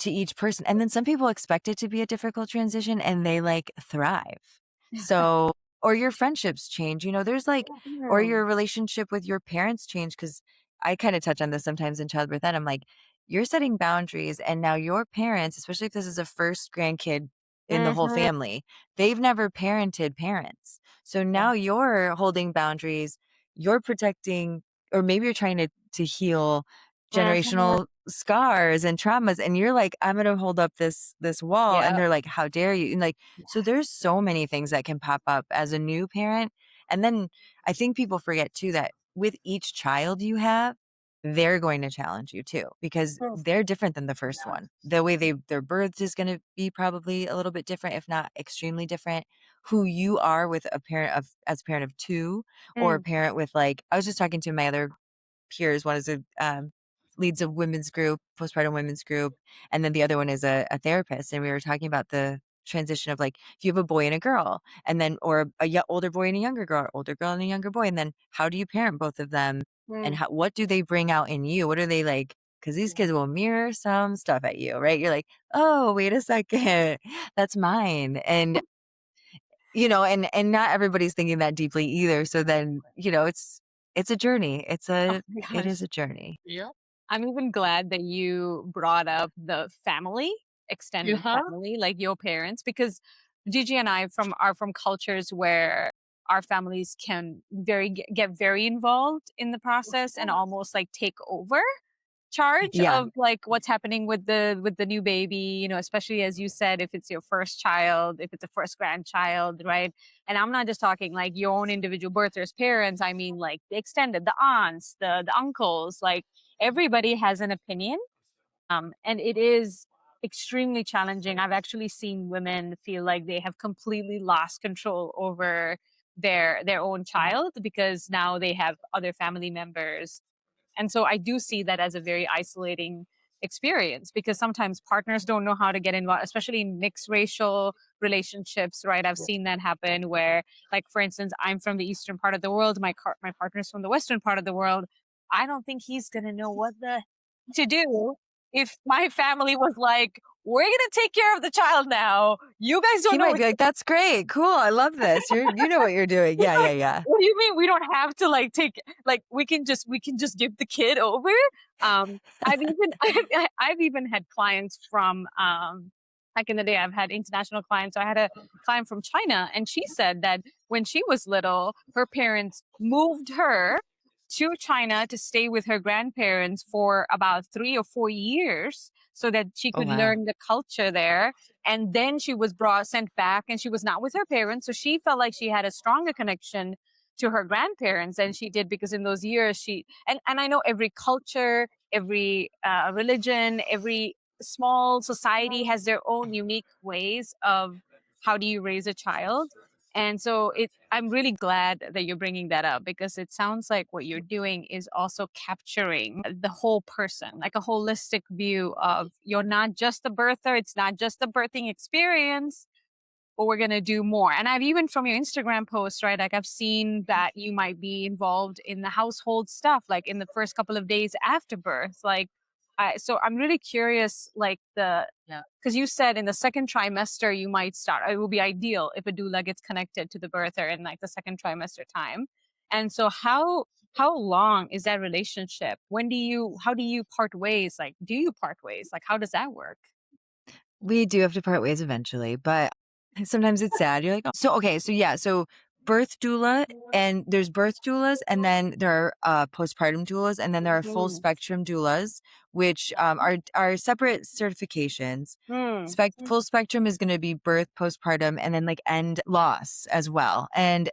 to each person. And then some people expect it to be a difficult transition and they like thrive. So, or your friendships change, there's like, or Mm. your relationship with your parents change. Cause I kind of touch on this sometimes in childbirth. And I'm like, you're setting boundaries. And now your parents, especially if this is a first grandkid in the whole Mhm. family, they've never parented parents. So Yeah. now you're holding boundaries, you're protecting, or maybe you're trying to heal Mhm. generational scars and traumas, and you're like, I'm gonna hold up this wall, and Yeah. they're like, how dare you? And like, so there's so many things that can pop up as a new parent. And then I think people forget too that with each child you have, they're going to challenge you too, because Mm. they're different than the first one. The way their birth is going to be probably a little bit different, if not extremely different. Who you are with a parent of as a parent of two, or a Mm. parent with, like, I was just talking to my other peers. One is a leads a women's group, postpartum women's group, and then the other one is a therapist. And we were talking about the transition of, like, if you have a boy and a girl, and then or older boy and a younger girl, or older girl and a younger boy, and then how do you parent both of them, and Mm. what do they bring out in you? What are they like? Because these kids will mirror some stuff at you, right? You're like, oh, wait a second, that's mine, and and not everybody's thinking that deeply either. So then, it's a journey. Oh my It gosh. is a journey. Yeah. I'm even glad that you brought up the family, extended Yeah. family, like your parents, because Gigi and I are from cultures where our families can get very involved in the process and almost like take over charge Yeah. of like what's happening with the new baby, especially as you said, if it's your first child, if it's a first grandchild, right? And I'm not just talking like your own individual birthers parents, I mean like the extended, the aunts, the uncles, like everybody has an opinion. And it is extremely challenging. I've actually seen women feel like they have completely lost control over their own child because now they have other family members, and so I do see that as a very isolating experience because sometimes partners don't know how to get involved, especially in mixed racial relationships, right? I've seen that happen where, like, for instance, I'm from the eastern part of the world, my partner's from the western part of the world. I don't think he's going to know what the to do if my family was like, we're going to take care of the child now. You guys don't He know might what be like, that's great. Cool. I love this. You know what you're doing. He's Yeah, yeah, like, yeah. "What do you mean we don't have to like take like we can just give the kid over?" I've even I've even had clients from back in the day, I've had international clients. So I had a client from China, and she said that when she was little, her parents moved her to China to stay with her grandparents for about 3 or 4 years so that she Oh, could wow. learn the culture there. And then she was sent back, and she was not with her parents. So she felt like she had a stronger connection to her grandparents than she did, because in those years and I know every culture, every religion, every small society has their own unique ways of how do you raise a child. And so I'm really glad that you're bringing that up, because it sounds like what you're doing is also capturing the whole person, like a holistic view of, you're not just a birther, it's not just a birthing experience, but we're going to do more. And I've even from your Instagram post, right? Like I've seen that you might be involved in the household stuff, like in the first couple of days after birth. So I'm really curious, Yeah. because you said in the second trimester, you might start, it will be ideal if a doula gets connected to the birther in like the second trimester time. And so how long is that relationship? How do you part ways? Like, do you part ways? Like, how does that work? We do have to part ways eventually, but sometimes it's sad. You're like, "Oh." So, okay. So, yeah. So, birth doula, and there's birth doulas, and then there are postpartum doulas, and then there are full Mm. spectrum doulas, which are separate certifications. Mm. Full spectrum is going to be birth, postpartum, and then like end loss as well, and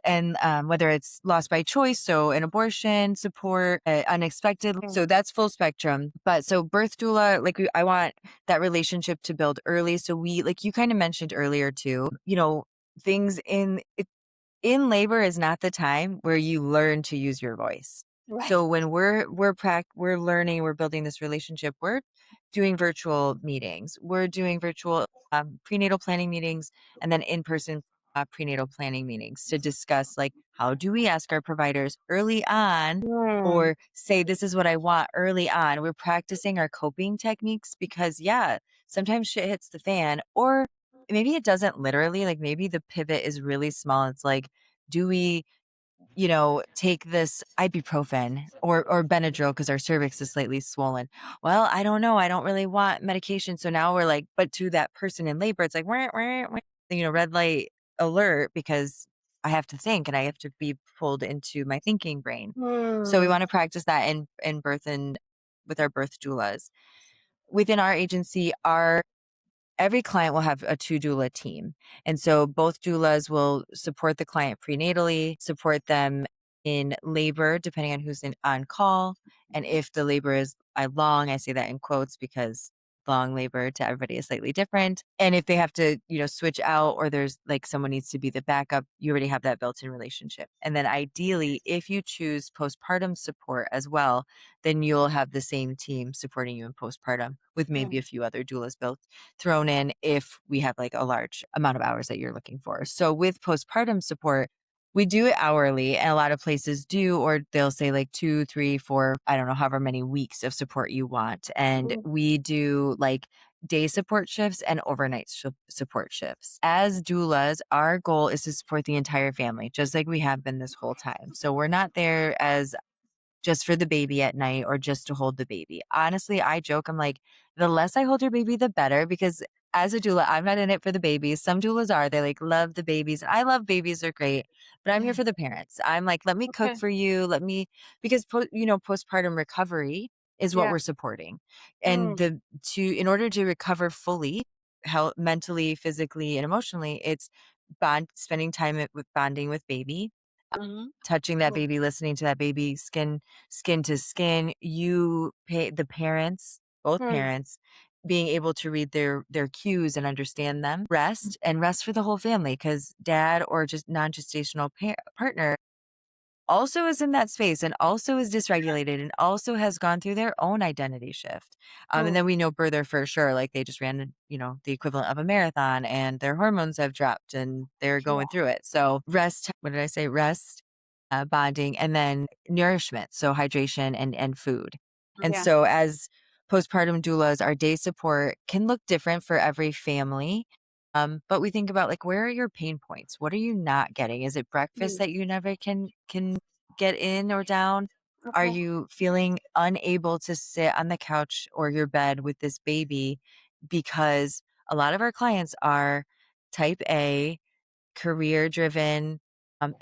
whether it's loss by choice, so an abortion, support, unexpected, Mm. so that's full spectrum. But so birth doula, like I want that relationship to build early. So we, like you kind of mentioned earlier too, things in labor is not the time where you learn to use your voice. Right. So when we're learning, we're building this relationship, we're doing virtual meetings, we're doing virtual prenatal planning meetings, and then in-person prenatal planning meetings to discuss, like, how do we ask our providers early on, Mm. or say this is what I want early on. We're practicing our coping techniques, because yeah, sometimes shit hits the fan, or maybe it doesn't literally, like maybe the pivot is really small. It's like, do we, take this ibuprofen or Benadryl because our cervix is slightly swollen? Well, I don't know. I don't really want medication. So now we're like, but to that person in labor, it's like, wah, wah, wah, red light alert, because I have to think and I have to be pulled into my thinking brain. So we Mm. want to practice that in birth and with our birth doulas. Within our agency, every client will have a two doula team. And so both doulas will support the client prenatally, support them in labor, depending on who's on call. And if the labor is long, I say that in quotes because long labor to everybody is slightly different. And if they have to, switch out, or there's like someone needs to be the backup, you already have that built in relationship. And then ideally, if you choose postpartum support as well, then you'll have the same team supporting you in postpartum with maybe a few other doulas built thrown in if we have like a large amount of hours that you're looking for. So with postpartum support, we do it hourly, and a lot of places do, or they'll say like 2, 3, 4, I don't know, however many weeks of support you want. And we do like day support shifts and overnight support shifts. As doulas, our goal is to support the entire family, just like we have been this whole time. So we're not there as just for the baby at night or just to hold the baby. Honestly, I joke, I'm like, the less I hold your baby, the better, because as a doula, I'm not in it for the babies. Some doulas are. They like love the babies. I love babies, they're great, but I'm here for the parents. I'm like, let me cook Okay. for you. Because postpartum recovery is what Yeah. we're supporting. And Mm. in order to recover fully, health, mentally, physically, and emotionally, it's spending time with bonding with baby, Mhm. touching that baby, listening to that baby, skin to skin. You pay the parents, both Mm. parents, being able to read their cues and understand them. Rest for the whole family, because dad or just non-gestational partner also is in that space and also is dysregulated and also has gone through their own identity shift. And Mm. then we know birther for sure, like they just ran, the equivalent of a marathon, and their hormones have dropped and they're Yeah. going through it. So rest, what did I say? Rest, bonding, and then nourishment. So hydration and food. And Yeah. so as postpartum doulas, our day support can look different for every family. But we think about, like, where are your pain points? What are you not getting? Is it breakfast Mm. that you never can get in or down? Are Okay. you feeling unable to sit on the couch or your bed with this baby because a lot of our clients are type A, career driven,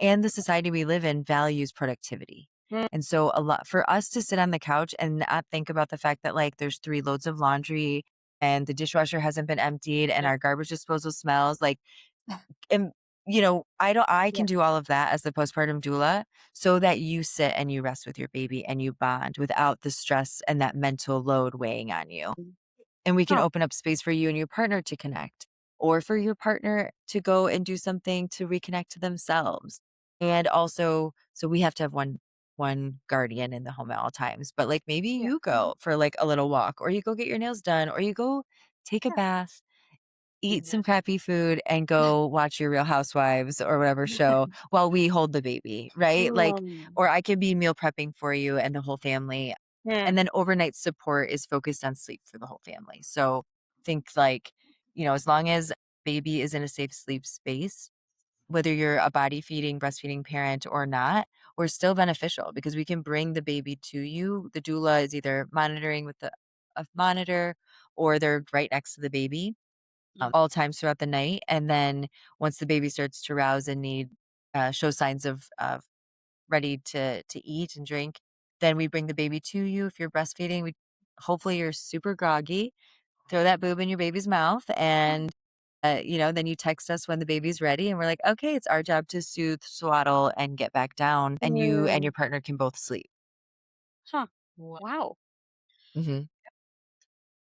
and the society we live in values productivity. Mm. And so a lot for us to sit on the couch and not think about the fact that like there's 3 loads of laundry and the dishwasher hasn't been emptied and Yeah. our garbage disposal smells like, and I Yeah. can do all of that as the postpartum doula so that you sit and you rest with your baby and you bond without the stress and that mental load weighing on you. And we can Huh. open up space for you and your partner to connect, or for your partner to go and do something to reconnect to themselves. And also, so we have to have one guardian in the home at all times, but like maybe Yeah. you go for like a little walk, or you go get your nails done, or you go take a Yeah. bath, eat some crappy food, and go watch your Real Housewives or whatever show while we hold the baby, right? Like, Mm. or I could be meal prepping for you and the whole family. Mm. And then overnight support is focused on sleep for the whole family. So think like, as long as baby is in a safe sleep space, whether you're a body feeding, breastfeeding parent or not, we're still beneficial because we can bring the baby to you. The doula is either monitoring with a monitor, or they're right next to the baby all times throughout the night. And then once the baby starts to rouse and show signs of ready to eat and drink, then we bring the baby to you. If you're breastfeeding, hopefully you're super groggy. Throw that boob in your baby's mouth, and then you text us when the baby's ready, and we're like, okay, it's our job to soothe, swaddle, and get back down, and you and Mm. your partner can both sleep. Huh. Wow. Wow. Hmm.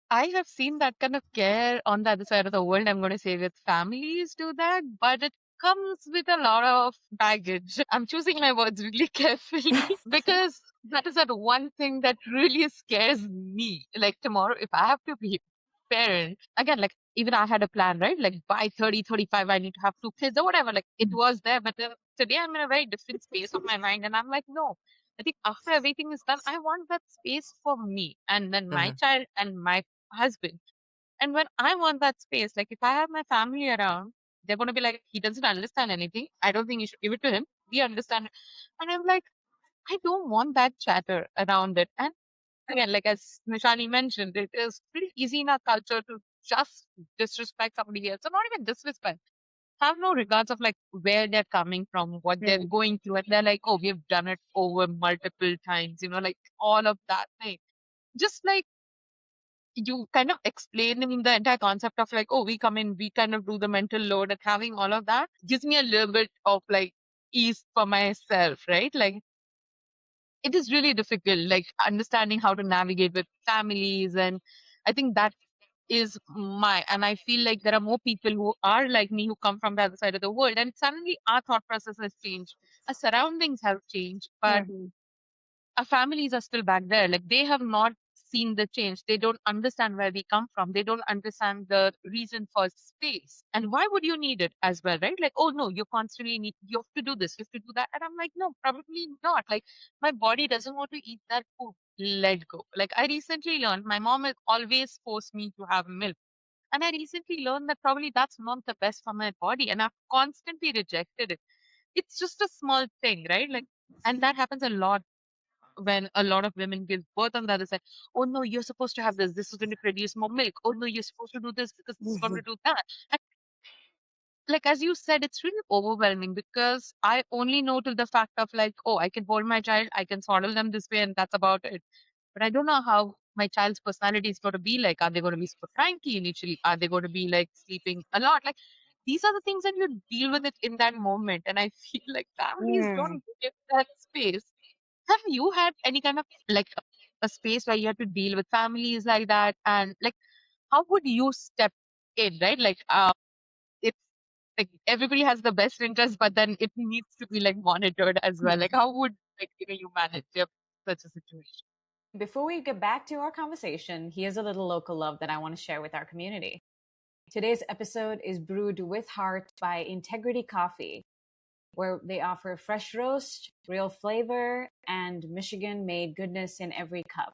I have seen that kind of care on the other side of the world. I'm going to say with families do that, but it comes with a lot of baggage. I'm choosing my words really carefully because that is that one thing that really scares me. Like tomorrow, if I have to be a parent, again, like even I had a plan, right? Like by 30, 35, I need to have 2 kids or whatever. Like it was there, but then today I'm in a very different space of my mind, and I'm like, no. I think after everything is done, I want that space for me and then my Hmm. child and my husband. And when I want that space, like if I have my family around, they're going to be like, he doesn't understand anything. I don't think you should give it to him. We understand. And I'm like, I don't want that chatter around it. And again, like as Nishani mentioned, it is pretty easy in our culture to just disrespect somebody else, or not even disrespect. Have no regards of like where they're coming from, what they're Mm. going through, and they're like, oh, we've done it over multiple times, like all of that thing. Just like you kind of explaining the entire concept of like, oh, we come in, we kind of do the mental load and having all of that gives me a little bit of like ease for myself, right? Like it is really difficult, like understanding how to navigate with families. And I think that is and I feel like there are more people who are like me who come from the other side of the world. And suddenly our thought process has changed. Our surroundings have changed, but Mhm. our families are still back there. Like they have not seen the change. They don't understand where we come from. They don't understand the reason for space. And why would you need it as well, right? Like, oh no, you constantly you have to do this, you have to do that. And I'm like, no, probably not. Like my body doesn't want to eat that food. Let go. Like I recently learned my mom has always forced me to have milk. And I recently learned that probably that's not the best for my body. And I've constantly rejected it. It's just a small thing, right? Like, and that happens a lot when a lot of women give birth on the other side. Oh no, you're supposed to have this. This is going to produce more milk. Oh no, you're supposed to do this because this is going to Mhm. do that. And like as you said, it's really overwhelming because I only know to the fact of like, oh, I can hold my child, I can swaddle them this way, and that's about it. But I don't know how my child's personality is going to be like. Are they going to be super cranky initially? Are they going to be like sleeping a lot? Like these are the things that you deal with it in that moment. And I feel like families Mm. don't give that space. Have you had any kind of like a space where you have to deal with families like that? And like, how would you step in, right? Like, it's like everybody has the best interest, but then it needs to be like monitored as well. Like, how would like you manage such a situation? Before we get back to our conversation, here's a little local love that I want to share with our community. Today's episode is brewed with heart by Integrity Coffee, where they offer fresh roast, real flavor, and Michigan made goodness in every cup.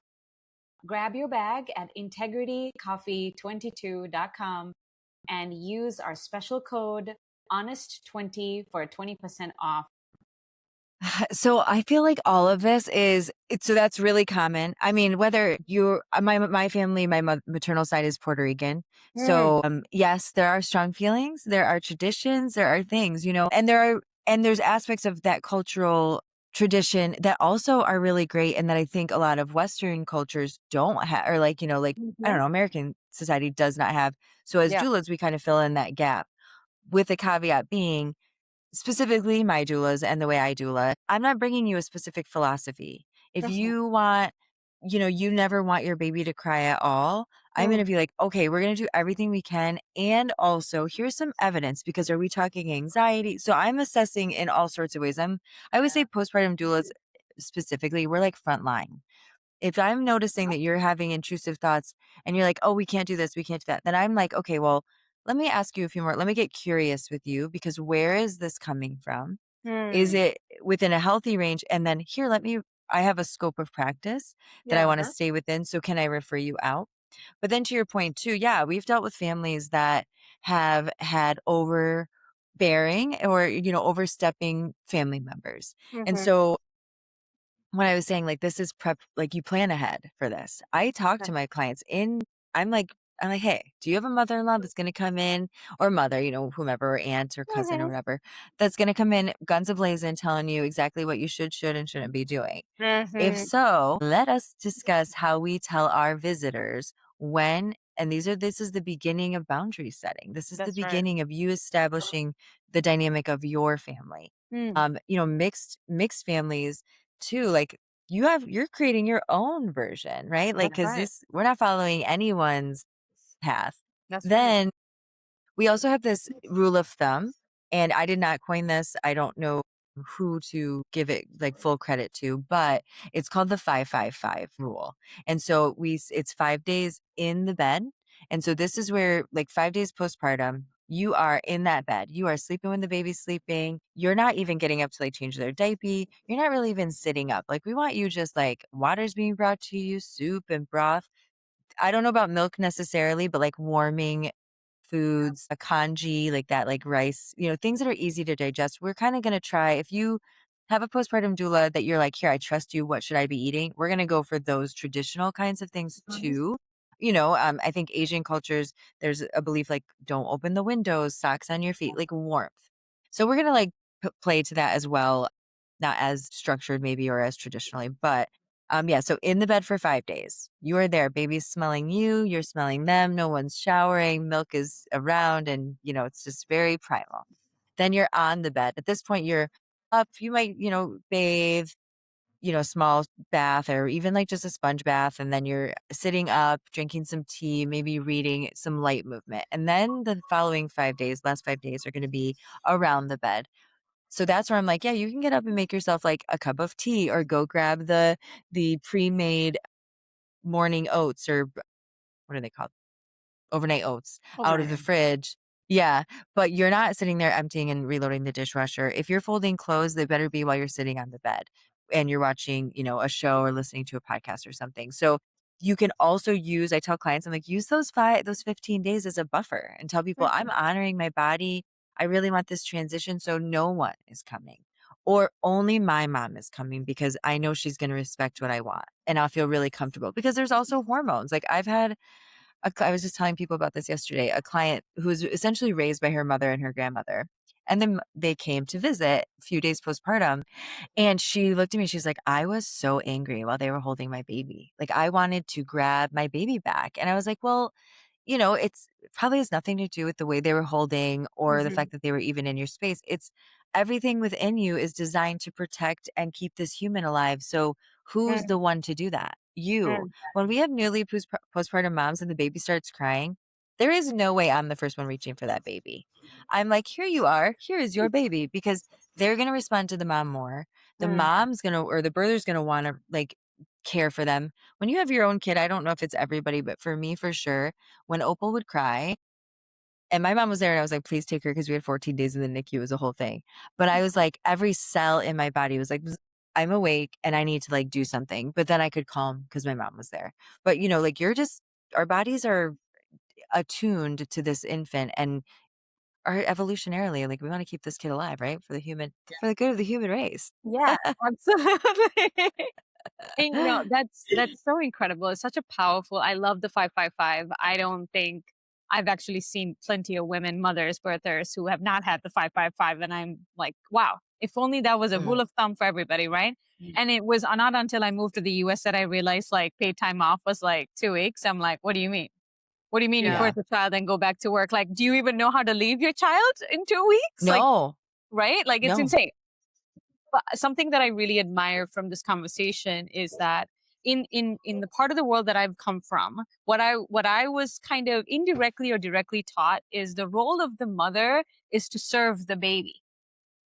Grab your bag at integritycoffee22.com and use our special code HONEST20 for 20% off. So I feel like all of this is so that's really common. I mean, whether you my family, my maternal side is Puerto Rican. Mm, So yes, there are strong feelings, there are traditions, there are things, and there's aspects of that cultural tradition that also are really great and that I think a lot of Western cultures don't have, or like I don't mhm. know, American society does not have. So as Yeah. doulas, we kind of fill in that gap with the caveat being specifically my doulas and the way I doula, I'm not bringing you a specific philosophy. If Mhm. you want, you never want your baby to cry at all, I'm going to Mm, be like, okay, we're going to do everything we can. And also, here's some evidence because are we talking anxiety? So I'm assessing in all sorts of ways. I would say postpartum doulas specifically, we're like frontline. If I'm noticing that you're having intrusive thoughts and you're like, "Oh, we can't do this, we can't do that," then I'm like, "Okay, well, let me ask you a few more. Let me get curious with you because where is this coming from? Is mm. it within a healthy range? And then here, I have a scope of practice that I Yeah. want to stay within. So can I refer you out?" But then to your point too, yeah, we've dealt with families that have had overbearing or, overstepping family members. And Mhm. so when I was saying, like, this is prep, like, you plan ahead for this. I talk Okay. to my clients I'm like "Hey, do you have a mother-in-law that's gonna come in," or mother, whomever, or aunt or cousin or Mhm. whatever, that's gonna come in guns a-blazing telling you exactly what you should and shouldn't be doing. If Mhm. so, let us discuss how we tell our visitors when, and this is the beginning of boundary setting. This is the That's right. beginning of you establishing the dynamic of your family. Mm. Mixed families too, like you're creating your own version, right? Like, That's cause right. we're not following anyone's path. That's right. Then we also have this rule of thumb, and I did not coin this. I don't know who to give it like full credit to, but it's called the 555 rule. And so it's 5 days in the bed. And so this is where like 5 days postpartum, you are in that bed. You are sleeping when the baby's sleeping. You're not even getting up to like change their diaper. You're not really even sitting up. Like we want you just like water's being brought to you, soup and broth. I don't know about milk necessarily, but like warming foods, a congee, like that, like rice, things that are easy to digest. We're kind of going to try, if you have a postpartum doula that you're like, here, I trust you. What should I be eating? We're going to go for those traditional kinds of things Mhm. too. I think Asian cultures, there's a belief like, don't open the windows, socks on your feet, like warmth. So we're going to like play to that as well. Not as structured maybe or as traditionally, but yeah, so in the bed for 5 days. You are there, baby's smelling you, you're smelling them, no one's showering, milk is around, and, it's just very primal. Then you're on the bed. At this point, you're up, you might, bathe, small bath or even like just a sponge bath, and then you're sitting up, drinking some tea, maybe reading some light movement. And then the following 5 days, last 5 days are gonna be around the bed. So that's where I'm like, yeah, you can get up and make yourself like a cup of tea or go grab the pre-made morning oats or what are they called? Overnight oats out of the Overnight. fridge. Yeah, but you're not sitting there emptying and reloading the dishwasher. If you're folding clothes, they better be while you're sitting on the bed and you're watching, a show or listening to a podcast or something. So you can also use, I tell clients, I'm like, use those 15 days as a buffer and tell people I'm Mhm. honoring my body. I really want this transition. So no one is coming. Or only my mom is coming because I know she's going to respect what I want and I'll feel really comfortable because there's also hormones. Like I've had I was just telling people about this yesterday, a client who was essentially raised by her mother and her grandmother. And then they came to visit a few days postpartum. And she looked at me, she's like, I was so angry while they were holding my baby. Like, I wanted to grab my baby back. And I was like, well, it's it probably has nothing to do with the way they were holding or the Mhm. fact that they were even in your space. It's everything within you is designed to protect and keep this human alive. So who's Mm, the one to do that? You. mm, When we have newly postpartum moms and the baby starts crying, there is no way I'm the first one reaching for that baby. I'm like, here you are. Here is your baby because they're going to respond to the mom more. The mm. mom's going to, or the birther's going to want to like care for them. When you have your own kid, I don't know if it's everybody, but for me, for sure, when Opal would cry, and my mom was there and I was like, please take her because we had 14 days in the NICU. It was a whole thing. But I was like, every cell in my body was like, I'm awake and I need to like do something. But then I could calm because my mom was there. But like our bodies are attuned to this infant. And are evolutionarily, like, we wanna keep this kid alive, right? For the good of the human race. Yeah, absolutely. And, that's so incredible. It's such a powerful I love the 555. I don't think I've actually seen plenty of women, mothers, birthers who have not had the 555, and I'm like, "Wow, if only that was a Mm. rule of thumb for everybody," right? And it was not until I moved to the US that I realized, like, paid time off was, like, 2 weeks. I'm like, "What do you mean? What do you mean you Yeah. birth a child and go back to work? Like, do you even know how to leave your child in 2 weeks?" Like, No, right? Like, it's no. insane. But something that I really admire from this conversation is that in the part of the world that I've come from, what I was kind of indirectly or directly taught is the role of the mother is to serve the baby,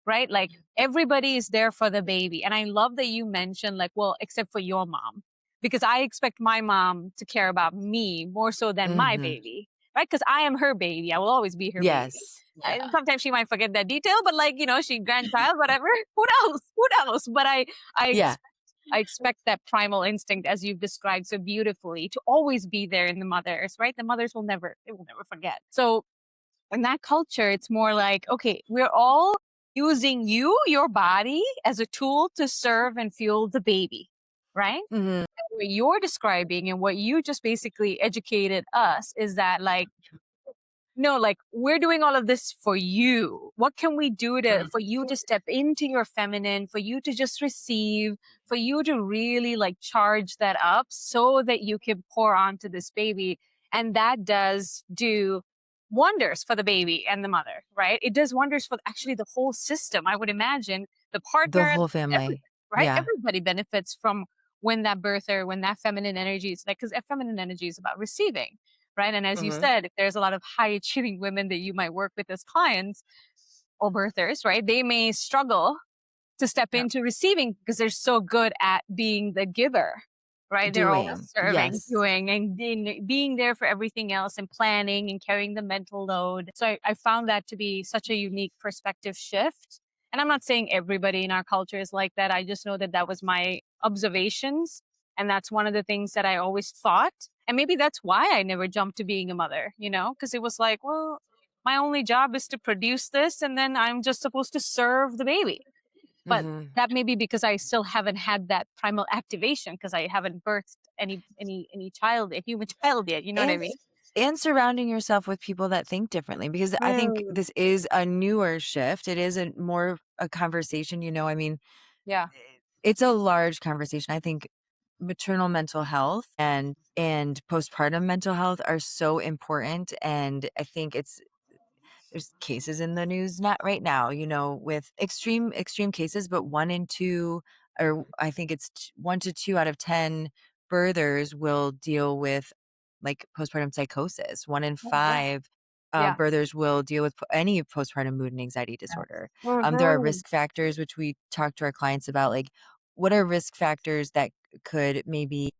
right? Like everybody is there for the baby. And I love that you mentioned like, well, except for your mom, because I expect my mom to care about me more so than my Mhm. baby, right? Because I am her baby. I will always be her baby. Yes. And sometimes she might forget that detail, but like, she grandchild, whatever. Who knows? Who knows? But I, Yeah. ex- I expect that primal instinct, as you've described so beautifully, to always be there in the mothers, right? The mothers they will never forget. So in that culture, it's more like, okay, we're all using your body, as a tool to serve and fuel the baby, right? Mhm. What you're describing and what you just basically educated us is that, like, no, like we're doing all of this for you. What can we do for you to step into your feminine, for you to just receive, for you to really like charge that up so that you can pour onto this baby? And that does do wonders for the baby and the mother, right? It does wonders for actually the whole system. I would imagine the The partner, whole every, family. right? Yeah. Everybody benefits from when that birther, when that feminine energy is like, because feminine energy is about receiving, right? And as you Mhm. said, if there's a lot of high achieving women that you might work with as clients or birthers, right? They may struggle to step Yep. into receiving because they're so good at being the giver, right? They're always Doing. serving, Yes. doing, and being there for everything else and planning and carrying the mental load. So I found that to be such a unique perspective shift. And I'm not saying everybody in our culture is like that. I just know that that was my observations. And that's one of the things that I always thought. And maybe that's why I never jumped to being a mother, because it was like, well, my only job is to produce this and then I'm just supposed to serve the baby. But Mhm. that may be because I still haven't had that primal activation because I haven't birthed any child, a human child yet. You know what I And mean? and surrounding yourself with people that think differently, because I think Mm, this is a newer shift. It is a conversation, I mean, yeah. it's a large conversation. I think maternal mental health and postpartum mental health are so important, and I think there's cases in the news, not right now, with extreme cases, but 1 in 2, or I think it's 1 to 2 out of 10 birthers will deal with, like, postpartum psychosis. 1 in Oh, yeah. 5, Yeah. birthers will deal with any postpartum mood and anxiety disorder. There are Mhm. risk factors, which we talk to our clients about, like, what are risk factors that could maybe,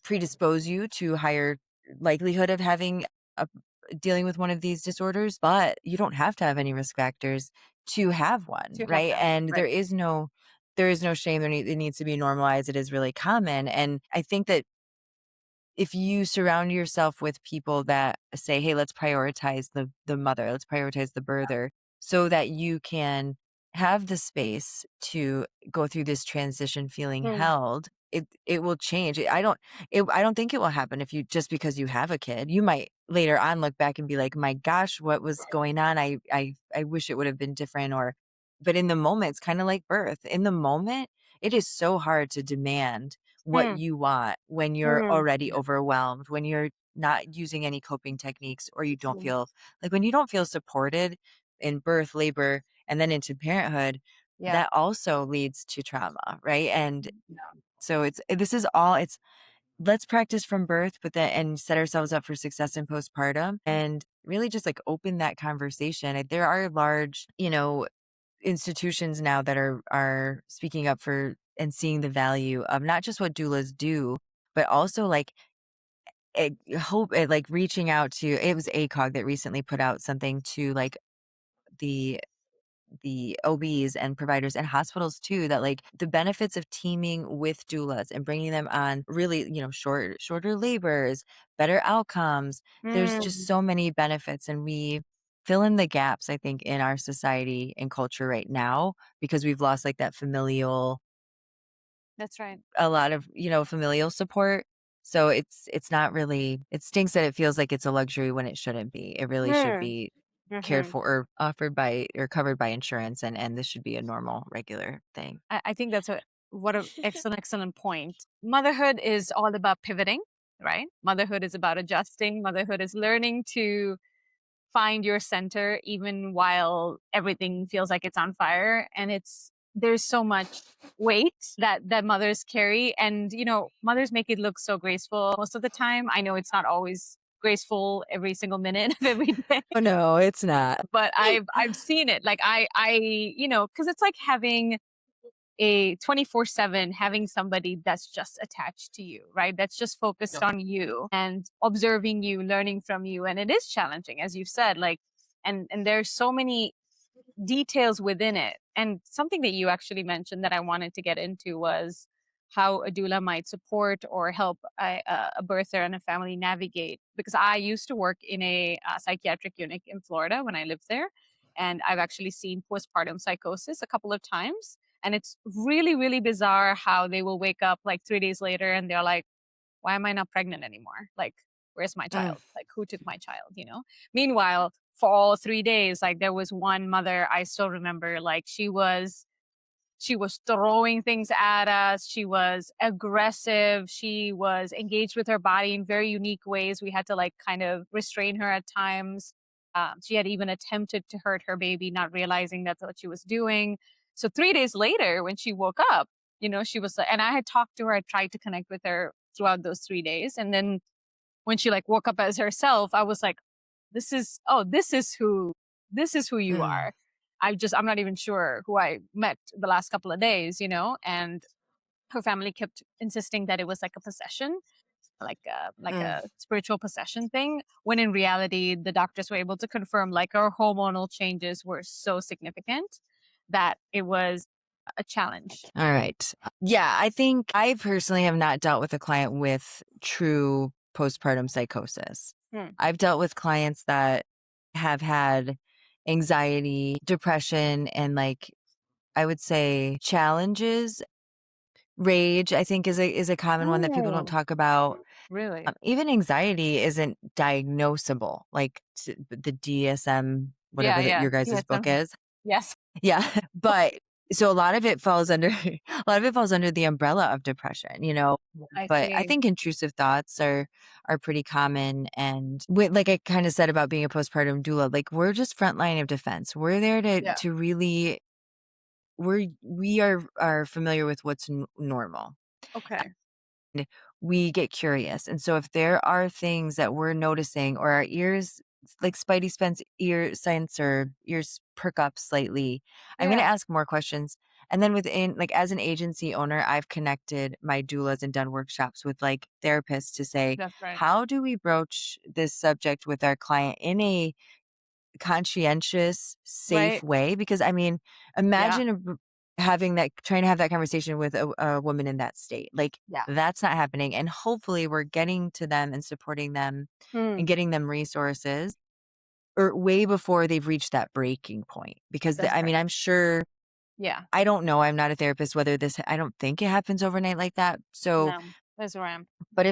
predispose you to higher likelihood of having a dealing with one of these disorders, but you don't have to have any risk factors to have one, To have right? that. And Right. there is no shame. It needs to be normalized. It is really common. And I think that if you surround yourself with people that say, "Hey, let's prioritize the mother, let's prioritize the birther," so that you can have the space to go through this transition feeling Mm, held, it will change. I don't think it will happen if you just because you have a kid. You might later on look back and be like, "My gosh, what was going on? I wish it would have been different," or but in the moment, it's kind of like birth. In the moment, it is so hard to demand what mm, you want when you're mm, already overwhelmed, when you're not using any coping techniques, or mm. when you don't feel supported in birth, labor, and then into parenthood, Yeah. that also leads to trauma, right? And so this is all it's let's practice from birth, but then and set ourselves up for success in postpartum and really just like open that conversation. There are large, institutions now that are speaking up for and seeing the value of not just what doulas do, but also like like reaching out to it was ACOG that recently put out something to like the OBs and providers and hospitals too, that like the benefits of teaming with doulas and bringing them on really, shorter labors, better outcomes. There's just Mm, so many benefits, and we fill in the gaps, I think, in our society and culture right now because we've lost like that familial That's right. a lot of, familial support. So it's not really it stinks that it feels like it's a luxury when it shouldn't be. It really should Mm. be cared Hmm. for or offered by or covered by insurance and this should be a normal regular thing. I think that's a what a excellent point. Motherhood is all about pivoting, right? Motherhood is about adjusting. Motherhood is learning to find your center even while everything feels like it's on fire. And there's so much weight that mothers carry, and mothers make it look so graceful most of the time. I know it's not always graceful every single minute of every day, Oh no, it's not. but I've seen it. Like because it's like having a 24/7, having somebody that's just attached to you, right? That's just focused on you and observing you, learning from you. And it is challenging, as you've said, like, and there's so many details within it. And something that you actually mentioned that I wanted to get into was how a doula might support or help a birther and a family navigate. Because I used to work in a psychiatric unit in Florida when I lived there. And I've actually seen postpartum psychosis a couple of times. And it's really, really bizarre how they will wake up like 3 days later and they're like, why am I not pregnant anymore? Like, where's my Mm, child? Like, who took my child? Meanwhile, for all 3 days, like there was one mother I still remember, like she was throwing things at us. She was aggressive. She was engaged with her body in very unique ways. We had to like kind of restrain her at times. She had even attempted to hurt her baby, not realizing that's what she was doing. So 3 days later, when she woke up, she was like, and I had talked to her. I tried to connect with her throughout those 3 days, and then when she like woke up as herself, I was like, this is who you mm, are. I'm not even sure who I met the last couple of days. And her family kept insisting that it was like a possession, like a mm. spiritual possession thing, when in reality the doctors were able to confirm like her hormonal changes were so significant that it was a challenge. All right. Yeah, I think I personally have not dealt with a client with true postpartum psychosis. Hmm. I've dealt with clients that have had anxiety, depression, and like I would say challenges. Rage, I think is a common one that people don't Oh, talk about. really? Even anxiety isn't diagnosable, like the DSM, Yeah, whatever that yeah. your guys' Yes. book is. Yes. Yeah, but so a lot of it falls under a lot of it falls under the umbrella of depression. I But I see. think intrusive thoughts are pretty common, and with, like I kind of said about being a postpartum doula, like we're just front line of defense. We're there to Yeah. to really we are familiar with what's normal. Okay. And we get curious. And so if there are things that we're noticing or our ears like Spidey Spence ear sense or ears perk up slightly, I'm gonna Yeah, ask more questions. And then within like as an agency owner, I've connected my doulas and done workshops with like therapists to say, that's right. how do we broach this subject with our client in a conscientious, safe Right. way? Because I mean, Yeah. imagine having that trying to have that conversation with a woman in that state. Like Yeah. that's not happening. And hopefully we're getting to them and supporting them and Mm, getting them resources or way before they've reached that breaking point. Because that's I right. mean, I'm sure Yeah. I don't know. I'm not a therapist, whether I don't think it happens overnight like that. So No, that's where I'm. but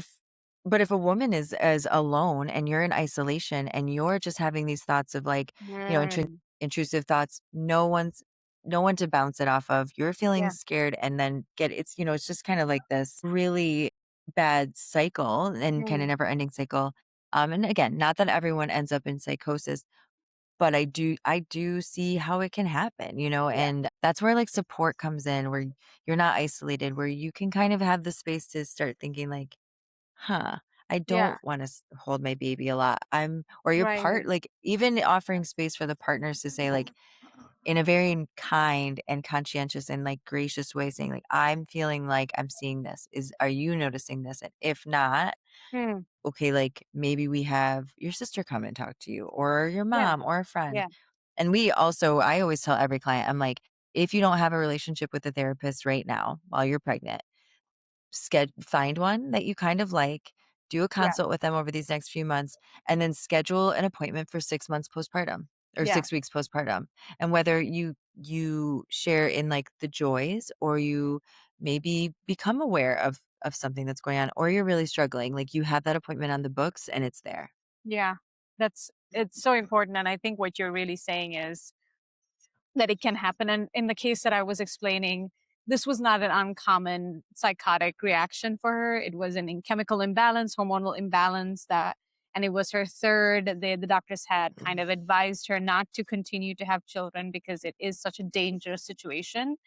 if a woman is alone and you're in isolation and you're just having these thoughts of like, Mm, intrusive thoughts, no one to bounce it off of. You're feeling yeah. scared and then it's just kind of like this really bad cycle and kind of Mm, never ending cycle. And again, not that everyone ends up in psychosis, but I do see how it can happen, yeah. and that's where like support comes in, where you're not isolated, where you can kind of have the space to start thinking like, huh, I Yeah. don't want to hold my baby a lot. Or your Right. part, like even offering space for the partners to say, like, in a very kind and conscientious and like gracious way, saying, like, I'm feeling like I'm seeing this. Are you noticing this? And if not, Mm, okay, like maybe we have your sister come and talk to you, or your yeah. mom, or a friend. Yeah. And I always tell every client, I'm like, if you don't have a relationship with a therapist right now while you're pregnant, find one that you kind of like, do a Yeah. consult with them over these next few months, and then schedule an appointment for 6 months postpartum or Yeah. 6 weeks postpartum. And whether you share in like the joys, or you maybe become aware of something that's going on, or you're really struggling, like you have that appointment on the books and it's there. Yeah. It's so important. And I think what you're really saying is that it can happen. And in the case that I was explaining, this was not an uncommon psychotic reaction for her. It was an chemical imbalance, hormonal imbalance that, and it was her third. The doctors had kind of advised her not to continue to have children because it is such a dangerous situation.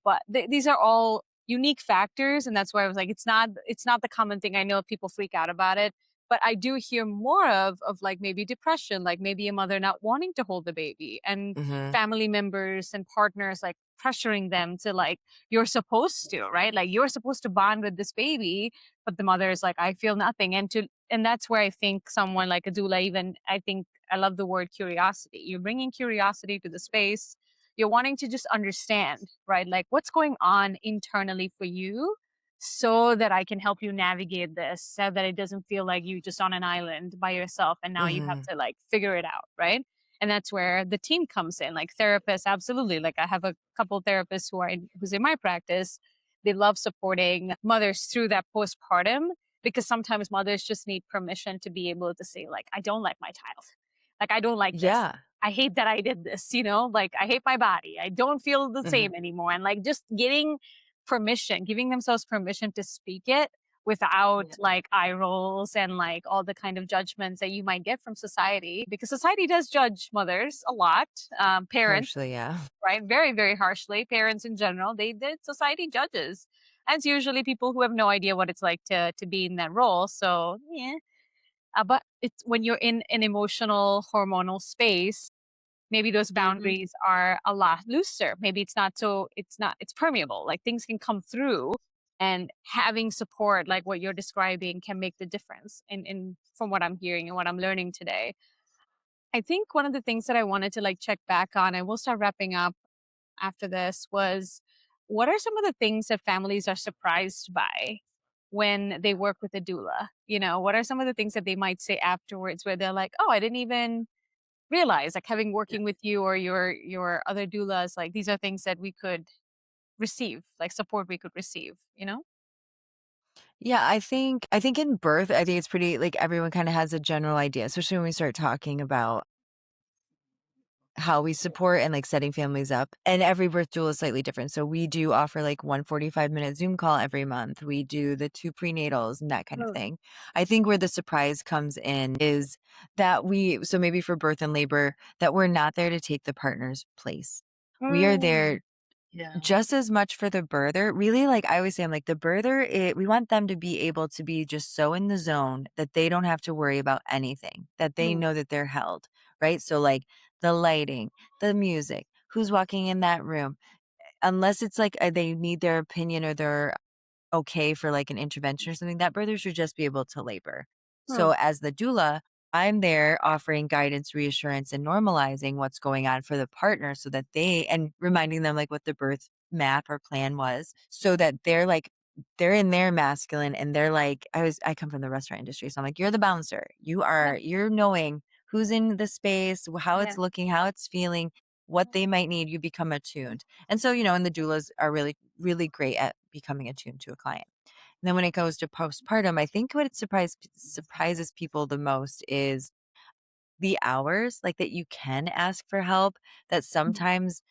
But these are all unique factors, and that's why I was like, it's not the common thing. I know people freak out about it, but I do hear more of like maybe depression, like maybe a mother not wanting to hold the baby, and Mhm. family members and partners like pressuring them to like, you're supposed to, right? Like you're supposed to bond with this baby, but the mother is like, I feel nothing, and that's where I think someone like a doula, even I think I love the word curiosity. You're bringing curiosity to the space, you're wanting to just understand, right? Like what's going on internally for you so that I can help you navigate this so that it doesn't feel like you just on an island by yourself and now you have Mhm. to like figure it out, right? And that's where the team comes in, like therapists, absolutely. Like I have a couple therapists who's in my practice. They love supporting mothers through that postpartum, because sometimes mothers just need permission to be able to say like, I don't like my child. Like I don't like this. Yeah. I hate that I did this, like I hate my body. I don't feel the Mhm. same anymore. And like just getting permission, giving themselves permission to speak it without Yeah. like eye rolls and like all the kind of judgments that you might get from society, because society does judge mothers a lot. Parents, Harshly, yeah. right? Very, very harshly. Parents in general, they did society judges. And it's usually people who have no idea what it's like to be in that role. So yeah. But it's when you're in an emotional hormonal space, maybe those boundaries are a lot looser. Maybe it's permeable. Like things can come through, and having support like what you're describing can make the difference in from what I'm hearing and what I'm learning today. I think one of the things that I wanted to like check back on, and we'll start wrapping up after this, was what are some of the things that families are surprised by when they work with a doula? What are some of the things that they might say afterwards where they're like, "Oh, I didn't even realize, like having working with you or your other doulas, like these are things that we could receive, like support we could receive?" Yeah, I think in birth, I think it's pretty like everyone kind of has a general idea, especially when we start talking about how we support and like setting families up. And every birth doula is slightly different. So we do offer like 1 45-minute Zoom call every month. We do the 2 prenatals and that kind of Mm. thing. I think where the surprise comes in is that so maybe for birth and labor, that we're not there to take the partner's place. We are Mm. there just as much for the birther. Really, like I always say, I'm like the birther, we want them to be able to be just so in the zone that they don't have to worry about anything, that they Mm. know that they're held, right? So, like the lighting, the music, who's walking in that room, unless it's like they need their opinion or they're okay for like an intervention or something, that birther should just be able to labor. Mm. So as the doula, I'm there offering guidance, reassurance, and normalizing what's going on for the partner so that and reminding them like what the birth map or plan was so that they're in their masculine and they're like, I come from the restaurant industry. So I'm like, you're the bouncer. Yeah. You're knowing who's in the space, how Yeah. it's looking, how it's feeling, what they might need. You become attuned. And so, and the doulas are really, really great at becoming attuned to a client. And then when it goes to postpartum, I think what surprises people the most is the hours, like that you can ask for help, that sometimes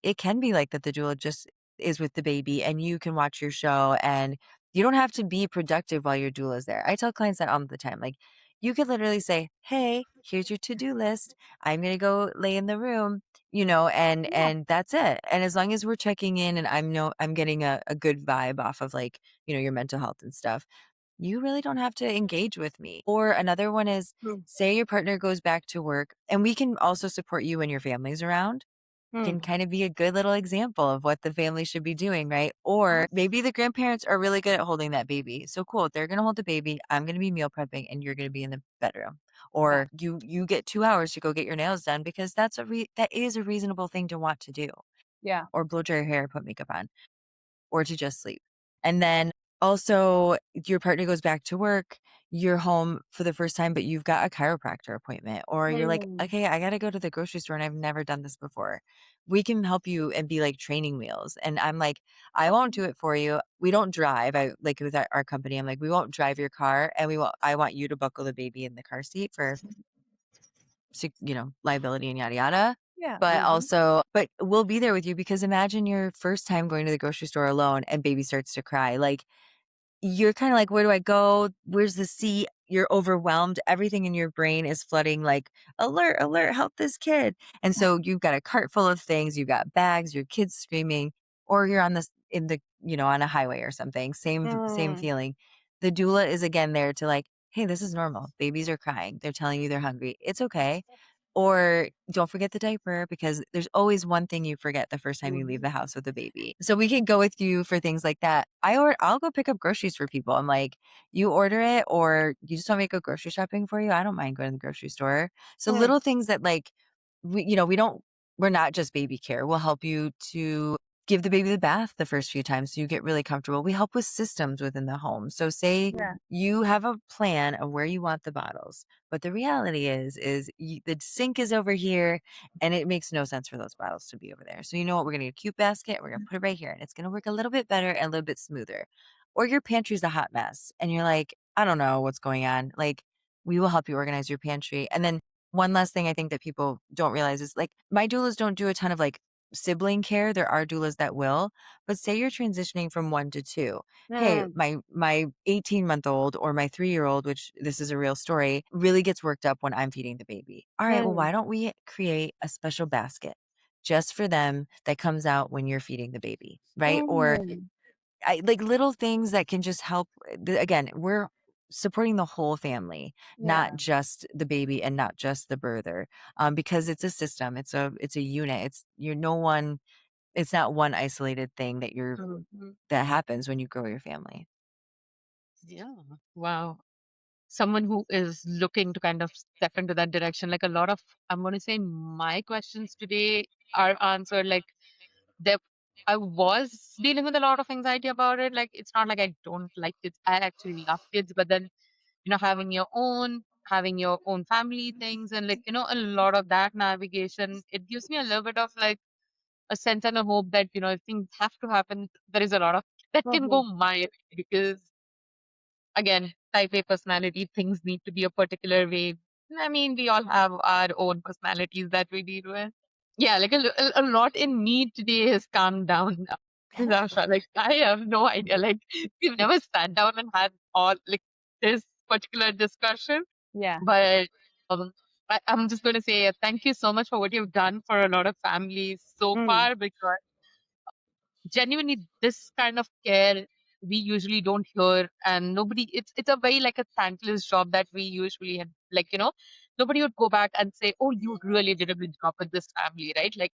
it can be like that the doula just is with the baby and you can watch your show and you don't have to be productive while your doula is there. I tell clients that all the time. Like you could literally say, "Hey, here's your to-do list. I'm going to go lay in the room," Yeah. and that's it. And as long as we're checking in and I'm getting a good vibe off of like, your mental health and stuff, you really don't have to engage with me. Or another one is, Mm. say your partner goes back to work and we can also support you when your family's around, Mm. can kind of be a good little example of what the family should be doing, right? Or maybe the grandparents are really good at holding that baby. So cool, they're going to hold the baby, I'm going to be meal prepping and you're going to be in the bedroom. Yeah. Or you get 2 hours to go get your nails done because that is a reasonable thing to want to do. Yeah. Or blow dry your hair, put makeup on, or to just sleep. And then Also, your partner goes back to work, you're home for the first time, but you've got a chiropractor appointment, or you're like, Mm. okay, I got to go to the grocery store and I've never done this before. We can help you and be like training wheels. And I'm like, I won't do it for you. We don't drive. I like with our company, I'm like, we won't drive your car, and I want you to buckle the baby in the car seat for, liability and yada yada. Yeah. But Mhm. also, but we'll be there with you, because imagine your first time going to the grocery store alone and baby starts to cry. Like, you're kind of like, where do I go? Where's the seat? You're overwhelmed. Everything in your brain is flooding like, alert, alert, help this kid. And so you've got a cart full of things, you've got bags, your kids screaming, or you're on this in the, on a highway or something. Same Mm. feeling. The doula is again there to like, hey, this is normal. Babies are crying. They're telling you they're hungry. It's okay. Or don't forget the diaper, because there's always one thing you forget the first time you leave Mhm. the house with a baby. So we can go with you for things like that. I'll go pick up groceries for people. I'm like, you order it, or you just want me to go grocery shopping for you. I don't mind going to the grocery store. So Mm. little things that like we're not just baby care. We'll help you to give the baby the bath the first few times so you get really comfortable. We help with systems within the home. So say Yeah. you have a plan of where you want the bottles, but the reality is the sink is over here, and it makes no sense for those bottles to be over there. So you know what? We're going to get a cute basket. We're going to put it right here, and it's going to work a little bit better and a little bit smoother. Or your pantry's a hot mess and you're like, I don't know what's going on. Like, we will help you organize your pantry. And then one last thing I think that people don't realize is like, my doulas don't do a ton of like sibling care. There are doulas that will, but say you're transitioning from 1 to 2. Hey, Mm. my 18-month-old or my 3-year-old, which this is a real story, really gets worked up when I'm feeding the baby. All right, well, Mm. why don't we create a special basket just for them that comes out when you're feeding the baby, right? Or Mm. like little things that can just help. Again, we're supporting the whole family, not Yeah. just the baby and not just the birther, because it's a system. It's a unit. You're no one. It's not one isolated thing Mhm. that happens when you grow your family. Yeah. Wow. Someone who is looking to kind of step into that direction. Like a lot of, I'm going to say my questions today are answered. Like there, I was dealing with a lot of anxiety about it. Like it's not like I don't like kids. I actually love kids, but then, having your own family things and like, a lot of that navigation, it gives me a little bit of like a sense and a hope that, if things have to happen, there is a lot of that can go Mhm. my way because again, type A personality, things need to be a particular way. I mean, we all have our own personalities that we deal with. Yeah, like a lot in me today has calmed down now. Natasha, like I have no idea. Like we've never sat down and had all like this particular discussion, Yeah. but I'm just going to say thank you so much for what you've done for a lot of families so Mm. far because genuinely this kind of care we usually don't hear and nobody it's a very like a thankless job that we usually had like nobody would go back and say oh you really did a good job with this family right like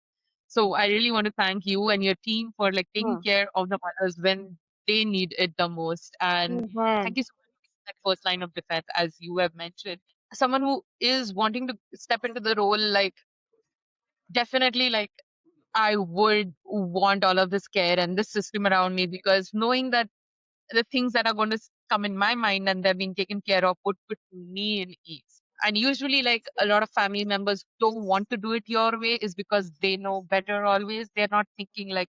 so I really want to thank you and your team for like taking Mm. care of the mothers when they need it the most and Mhm. thank you so much for that first line of defense as you have mentioned someone who is wanting to step into the role like definitely like I would want all of this care and this system around me because knowing that the things that are going to come in my mind and they're being taken care of would put me in ease. And usually, like a lot of family members don't want to do it your way is because they know better always. They're not thinking like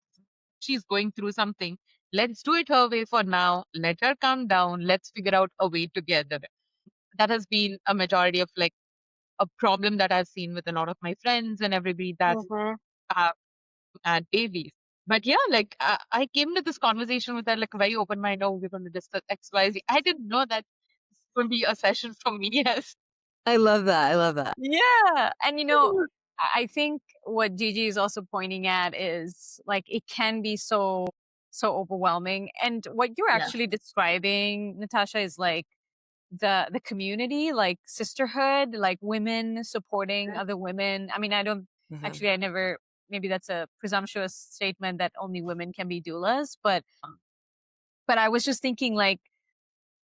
she's going through something. Let's do it her way for now. Let her calm down. Let's figure out a way together. That has been a majority of like a problem that I've seen with a lot of my friends and everybody that Mhm. have and babies. But yeah, like I came to this conversation with that like very open mind. Oh, we're going to discuss X, Y, Z. I didn't know that it's going to be a session for me. Yes. I love that. I love that. Yeah. And I think what Gigi is also pointing at is like it can be so overwhelming. And what you're Yeah. actually describing, Natasha, is like the community, like sisterhood, like women supporting other women. I mean, Mhm. I never, maybe that's a presumptuous statement that only women can be doulas, but I was just thinking like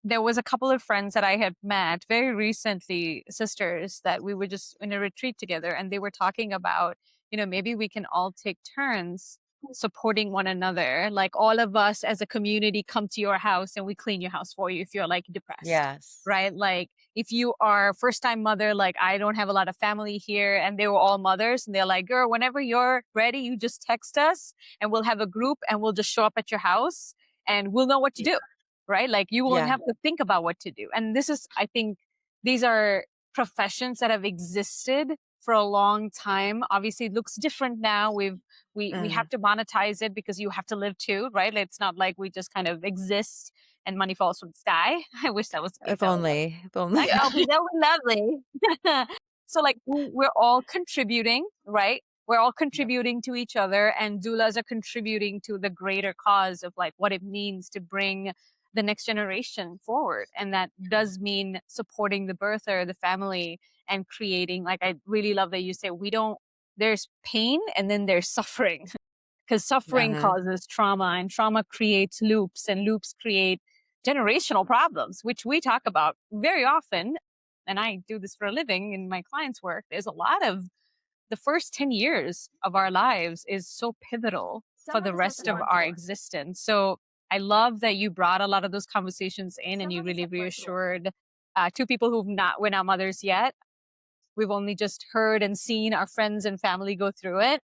there was a couple of friends that I had met very recently, sisters that we were just in a retreat together, and they were talking about, maybe we can all take turns supporting one another. Like all of us as a community come to your house and we clean your house for you if you're like depressed, Yes. right? Like if you are first time mother, like I don't have a lot of family here and they were all mothers and they're like, girl, whenever you're ready, you just text us and we'll have a group and we'll just show up at your house and we'll know what to Y- do, right? Like you won't Yeah. have to think about what to do. And this is, I think, these are professions that have existed for a long time. Obviously, it looks different now. We Mm. have to monetize it because you have to live too, right? It's not like we just kind of exist and money falls from the sky. I wish that was the case. If only. If only. Like, oh, that was lovely. So like we're all contributing, right? We're all Yep. contributing to each other, and doulas are contributing to the greater cause of like what it means to bring the next generation forward. And that does mean supporting the birther, the family, and creating, like, I really love that you say we don't, there's pain and then there's suffering because suffering Uh-huh. causes trauma and trauma creates loops and loops create generational problems, which we talk about very often. And I do this for a living in my clients' work. There's a lot of the first 10 years of our lives is so pivotal for the rest of our existence. So I love that you brought a lot of those conversations in and you really reassured two people who've not, we're not mothers yet. We've only just heard and seen our friends and family go through it.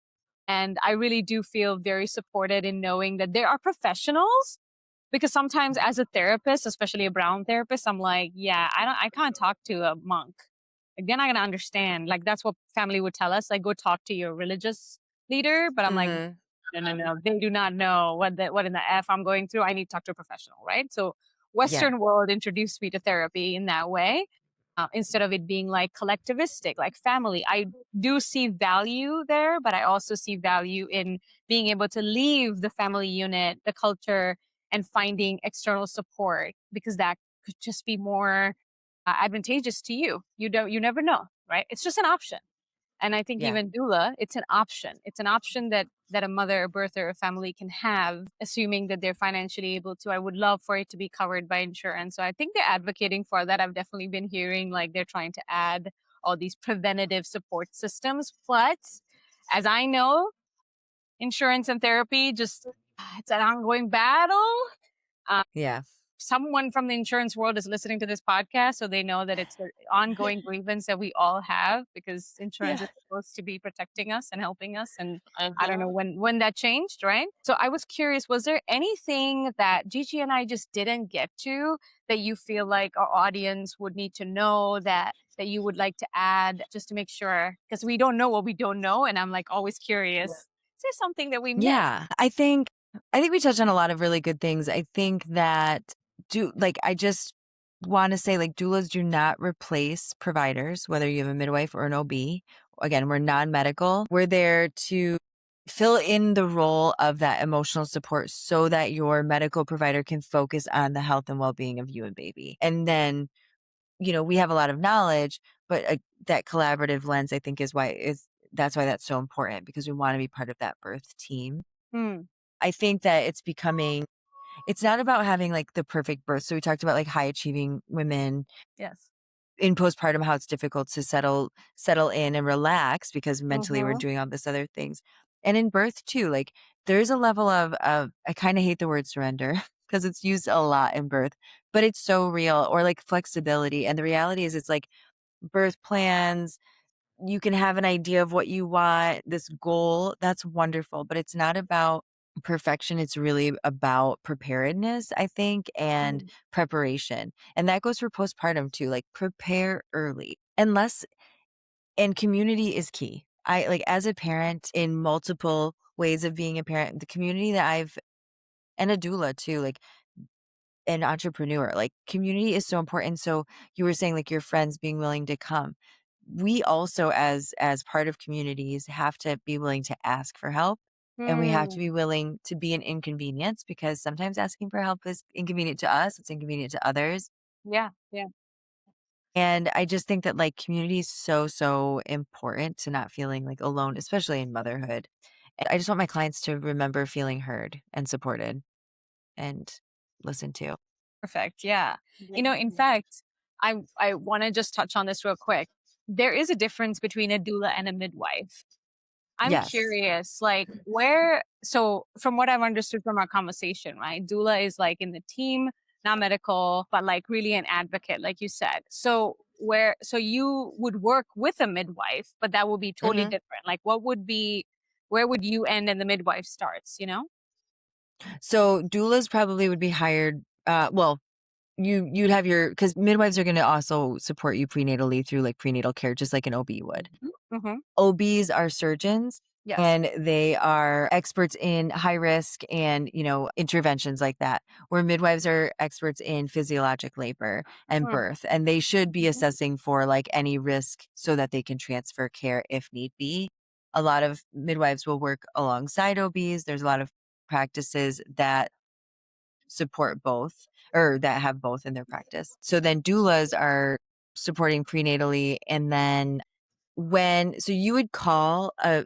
And I really do feel very supported in knowing that there are professionals, because sometimes as a therapist, especially a brown therapist, I'm like, yeah, I can't talk to a monk. Like they're not gonna understand. Like that's what family would tell us. Like go talk to your religious leader. But I'm like, Mm-hmm. no, no, no. They do not know what in the F I'm going through. I need to talk to a professional, right? So Yeah. Western world introduced me to therapy in that way. Instead of it being like collectivistic, like family. I do see value there, but I also see value in being able to leave the family unit, the culture, and finding external support because that could just be more advantageous to you. You never know, right? It's just an option. And I think Yeah. even doula, it's an option. It's an option that a mother, a birther, a family can have, assuming that they're financially able to. I would love for it to be covered by insurance. So I think they're advocating for that. I've definitely been hearing like they're trying to add all these preventative support systems. But as I know, insurance and therapy just it's an ongoing battle. Um, Yeah. Someone from the insurance world is listening to this podcast, so they know that it's an ongoing grievance that we all have because insurance Yeah. is supposed to be protecting us and helping us. And I don't know Uh-huh. when that changed, right? So I was curious, was there anything that Gigi and I just didn't get to that you feel like our audience would need to know that you would like to add just to make sure? Because we don't know what we don't know, and I'm like always curious. Is there something that we missed? Yeah. I think we touched on a lot of really good things. I think that I just want to say like doulas do not replace providers, whether you have a midwife or an OB. Again, we're non-medical. We're there to fill in the role of that emotional support so that your medical provider can focus on the health and well-being of you and baby. And then, we have a lot of knowledge, but that collaborative lens, I think, that's why that's so important because we want to be part of that birth team. Hmm. I think that it's not about having like the perfect birth. So we talked about like high achieving women Yes. in postpartum, how it's difficult to settle in and relax because mentally we're Mm-hmm. doing all this other things. And in birth too, like there's a level of I kind of hate the word surrender because it's used a lot in birth, but it's so real, or like flexibility. And the reality is it's like birth plans, you can have an idea of what you want, this goal, that's wonderful, but it's not about perfection. It's really about preparedness, I think, and Mm. preparation. And that goes for postpartum too, like prepare early. And community is key. I like as a parent in multiple ways of being a parent, the community that and a doula too, like an entrepreneur, like community is so important. So you were saying like your friends being willing to come. We also as part of communities have to be willing to ask for help, and we have to Hmm. be willing to be an inconvenience because sometimes asking for help is inconvenient to us, it's inconvenient to others. Yeah. Yeah. And I just think that like community is so important to not feeling like alone, especially in motherhood. And I just want my clients to remember feeling heard and supported and listened to. Perfect. Yeah. Yeah. You know, in fact, I want to just touch on this real quick. There is a difference between a doula and a midwife. I'm Yes. curious, like where, so from what I've understood from our conversation, right? Doula is like in the team, not medical, but like really an advocate, like you said. So so you would work with a midwife, but that would be totally Mhm. different. Like what would be, where would you end and the midwife starts, you know? So doulas probably would be hired, well, you'd have your, because midwives are gonna also support you prenatally through, like, prenatal care just like an OB would. Mm-hmm. OBs are surgeons, Yes. and they are experts in high risk and, interventions like that, where midwives are experts in physiologic labor and Mm-hmm. birth, and they should be assessing for, like, any risk so that they can transfer care if need be. A lot of midwives will work alongside OBs. There's a lot of practices that support both, or that have both in their practice. So then doulas are supporting prenatally, and then so you would call a,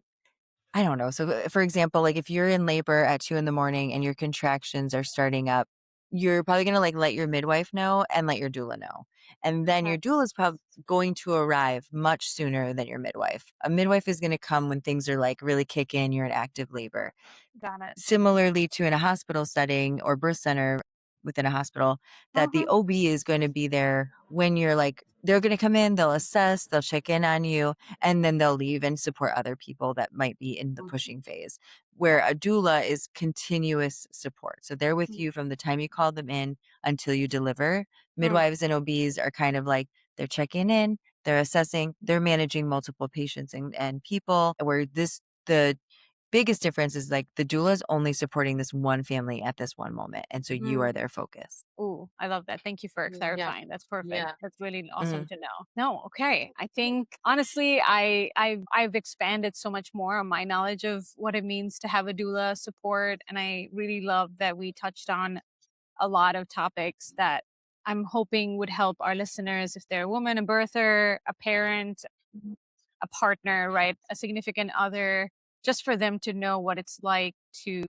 I don't know. So for example, like if you're in labor at 2 in the morning and your contractions are starting up, you're probably gonna like let your midwife know and let your doula know. And then Okay. your doula is probably going to arrive much sooner than your midwife. A midwife is gonna come when things are like really kick in, you're in active labor. Got it. Similarly to in a hospital setting or birth center within a hospital, that the Mm-hmm. OB is going to be there when you're like, they're going to come in, they'll assess, they'll check in on you, and then they'll leave and support other people that might be in the pushing phase. Where Got a doula is continuous support. So they're with it. you from the time you call them in until you deliver. Mm. Midwives and OBs are kind of like, they're checking in, they're assessing, they're managing multiple patients and people, where the biggest difference is like the doula is only supporting this one family at this one moment, and so you Mm. are their focus. Ooh, I love that. Thank you for Yeah. clarifying. That's perfect. Yeah. That's really awesome Mhm, to know. No, okay. I think honestly, I've expanded so much more on my knowledge of what it means to have a doula support, and I really love that we touched on a lot of topics that I'm hoping would help our listeners if they're a woman, a birther, a parent, a partner, right, a significant other, just for them to know what it's like to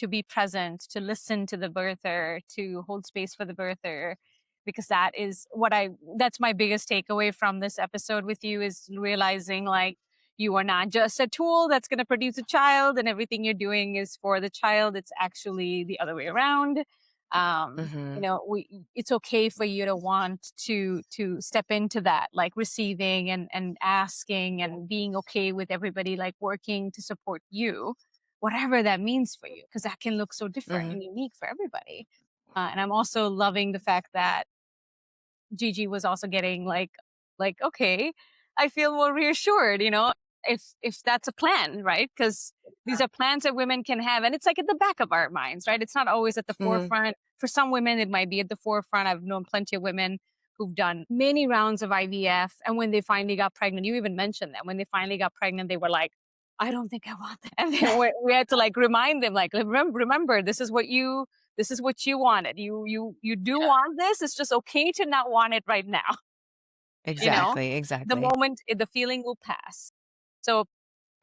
be present, to listen to the birther, to hold space for the birther, because that's my biggest takeaway from this episode with you is realizing like you are not just a tool that's going to produce a child and everything you're doing is for the child. It's actually the other way around. mhm, It's okay for you to want to step into that, like receiving and asking and being okay with everybody like working to support you, whatever that means for you, because that can look so different mhm, and unique for everybody. And I'm also loving the fact that Gigi was also getting like okay, I feel more reassured, if that's a plan, right? Because these are plans that women can have, and it's like at the back of our minds, right? It's not always at the mhm, forefront. For some women, it might be at the forefront. I've known plenty of women who've done many rounds of IVF, and when they finally got pregnant, you even mentioned that when they finally got pregnant, they were like, "I don't think I want that," and then we had to like remind them, like, remember, this is what you wanted. You do Yeah. want this. It's just okay to not want it right now. You know, exactly, the exactly. moment, the feeling will pass. So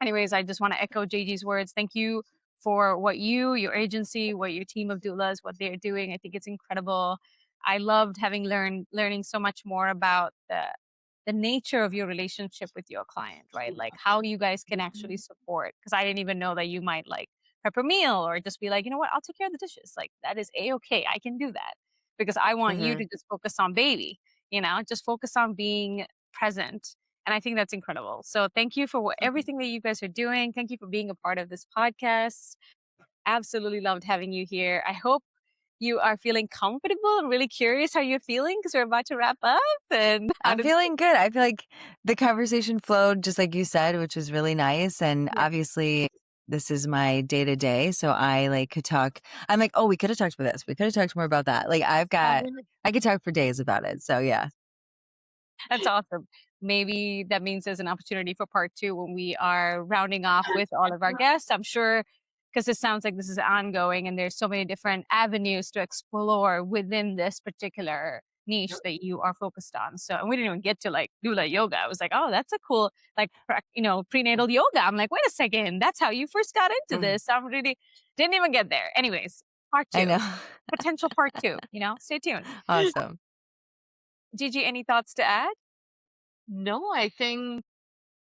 anyways, I just want to echo JG's words. Thank you for what your agency, what your team of doulas, what they're doing. I think it's incredible. I loved having learning so much more about the nature of your relationship with your client, right? Like how you guys can actually support. Because I didn't even know that you might like prep a meal or just be like, you know what, I'll take care of the dishes. Like that is a-okay. I can do that because I want you Mhm, to just focus on baby. Just focus on being present, and I think that's incredible. So thank you for everything that you guys are doing. Thank you for being a part of this podcast. Absolutely loved having you here. I hope you are feeling comfortable. I'm really curious how you're feeling because we're about to wrap up. And how I'm did feeling good. I feel like the conversation flowed just like you said, which was really nice, and yeah. obviously this is my day to day, so I like could talk. I'm like, oh, we could have talked about this. We could have talked more about that. Like I could talk for days about it. So yeah. That's awesome. Maybe that means there's an opportunity for part two when we are rounding off with all of our guests. I'm sure because it sounds like this is ongoing and there's so many different avenues to explore within this particular niche that you are focused on. So, and we didn't even get to like doula yoga. I was like, oh, that's a cool, like, prenatal yoga. I'm like, wait a second, that's how you first got into Mhm. this. I'm really didn't even get there. Anyways, part I two, know. potential part two, stay tuned. Awesome. Gigi, any thoughts to add? No, I think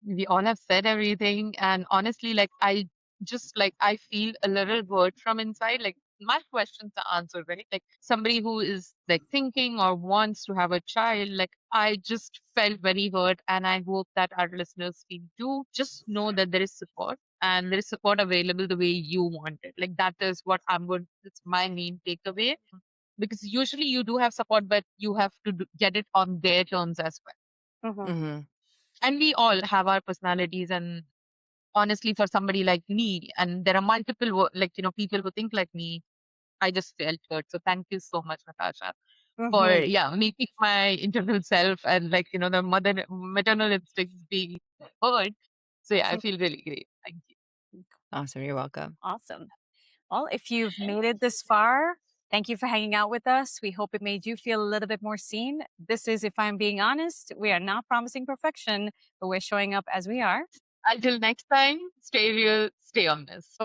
We all have said everything. And honestly, like, I feel a little hurt from inside. Like, my questions are answered, right? Like, somebody who is like thinking or wants to have a child, like, I just felt very hurt. And I hope that our listeners feel too. Just know that there is support and there is support available the way you want it. Like, that is what it's my main takeaway. Because usually you do have support, but you have to get it on their terms as well. Mm-hmm. Mhm. And we all have our personalities. And honestly, for somebody like me, and there are multiple people who think like me, I just felt hurt. So thank you so much, Natasha, for Mm-hmm. making my internal self and the maternal instincts being heard. So yeah, I feel really great. Thank you. Awesome, you're welcome. Awesome. Well, if you've made it this far, thank you for hanging out with us. We hope it made you feel a little bit more seen. This is, if I'm being honest, we are not promising perfection, but we're showing up as we are. Until next time, stay real, stay honest.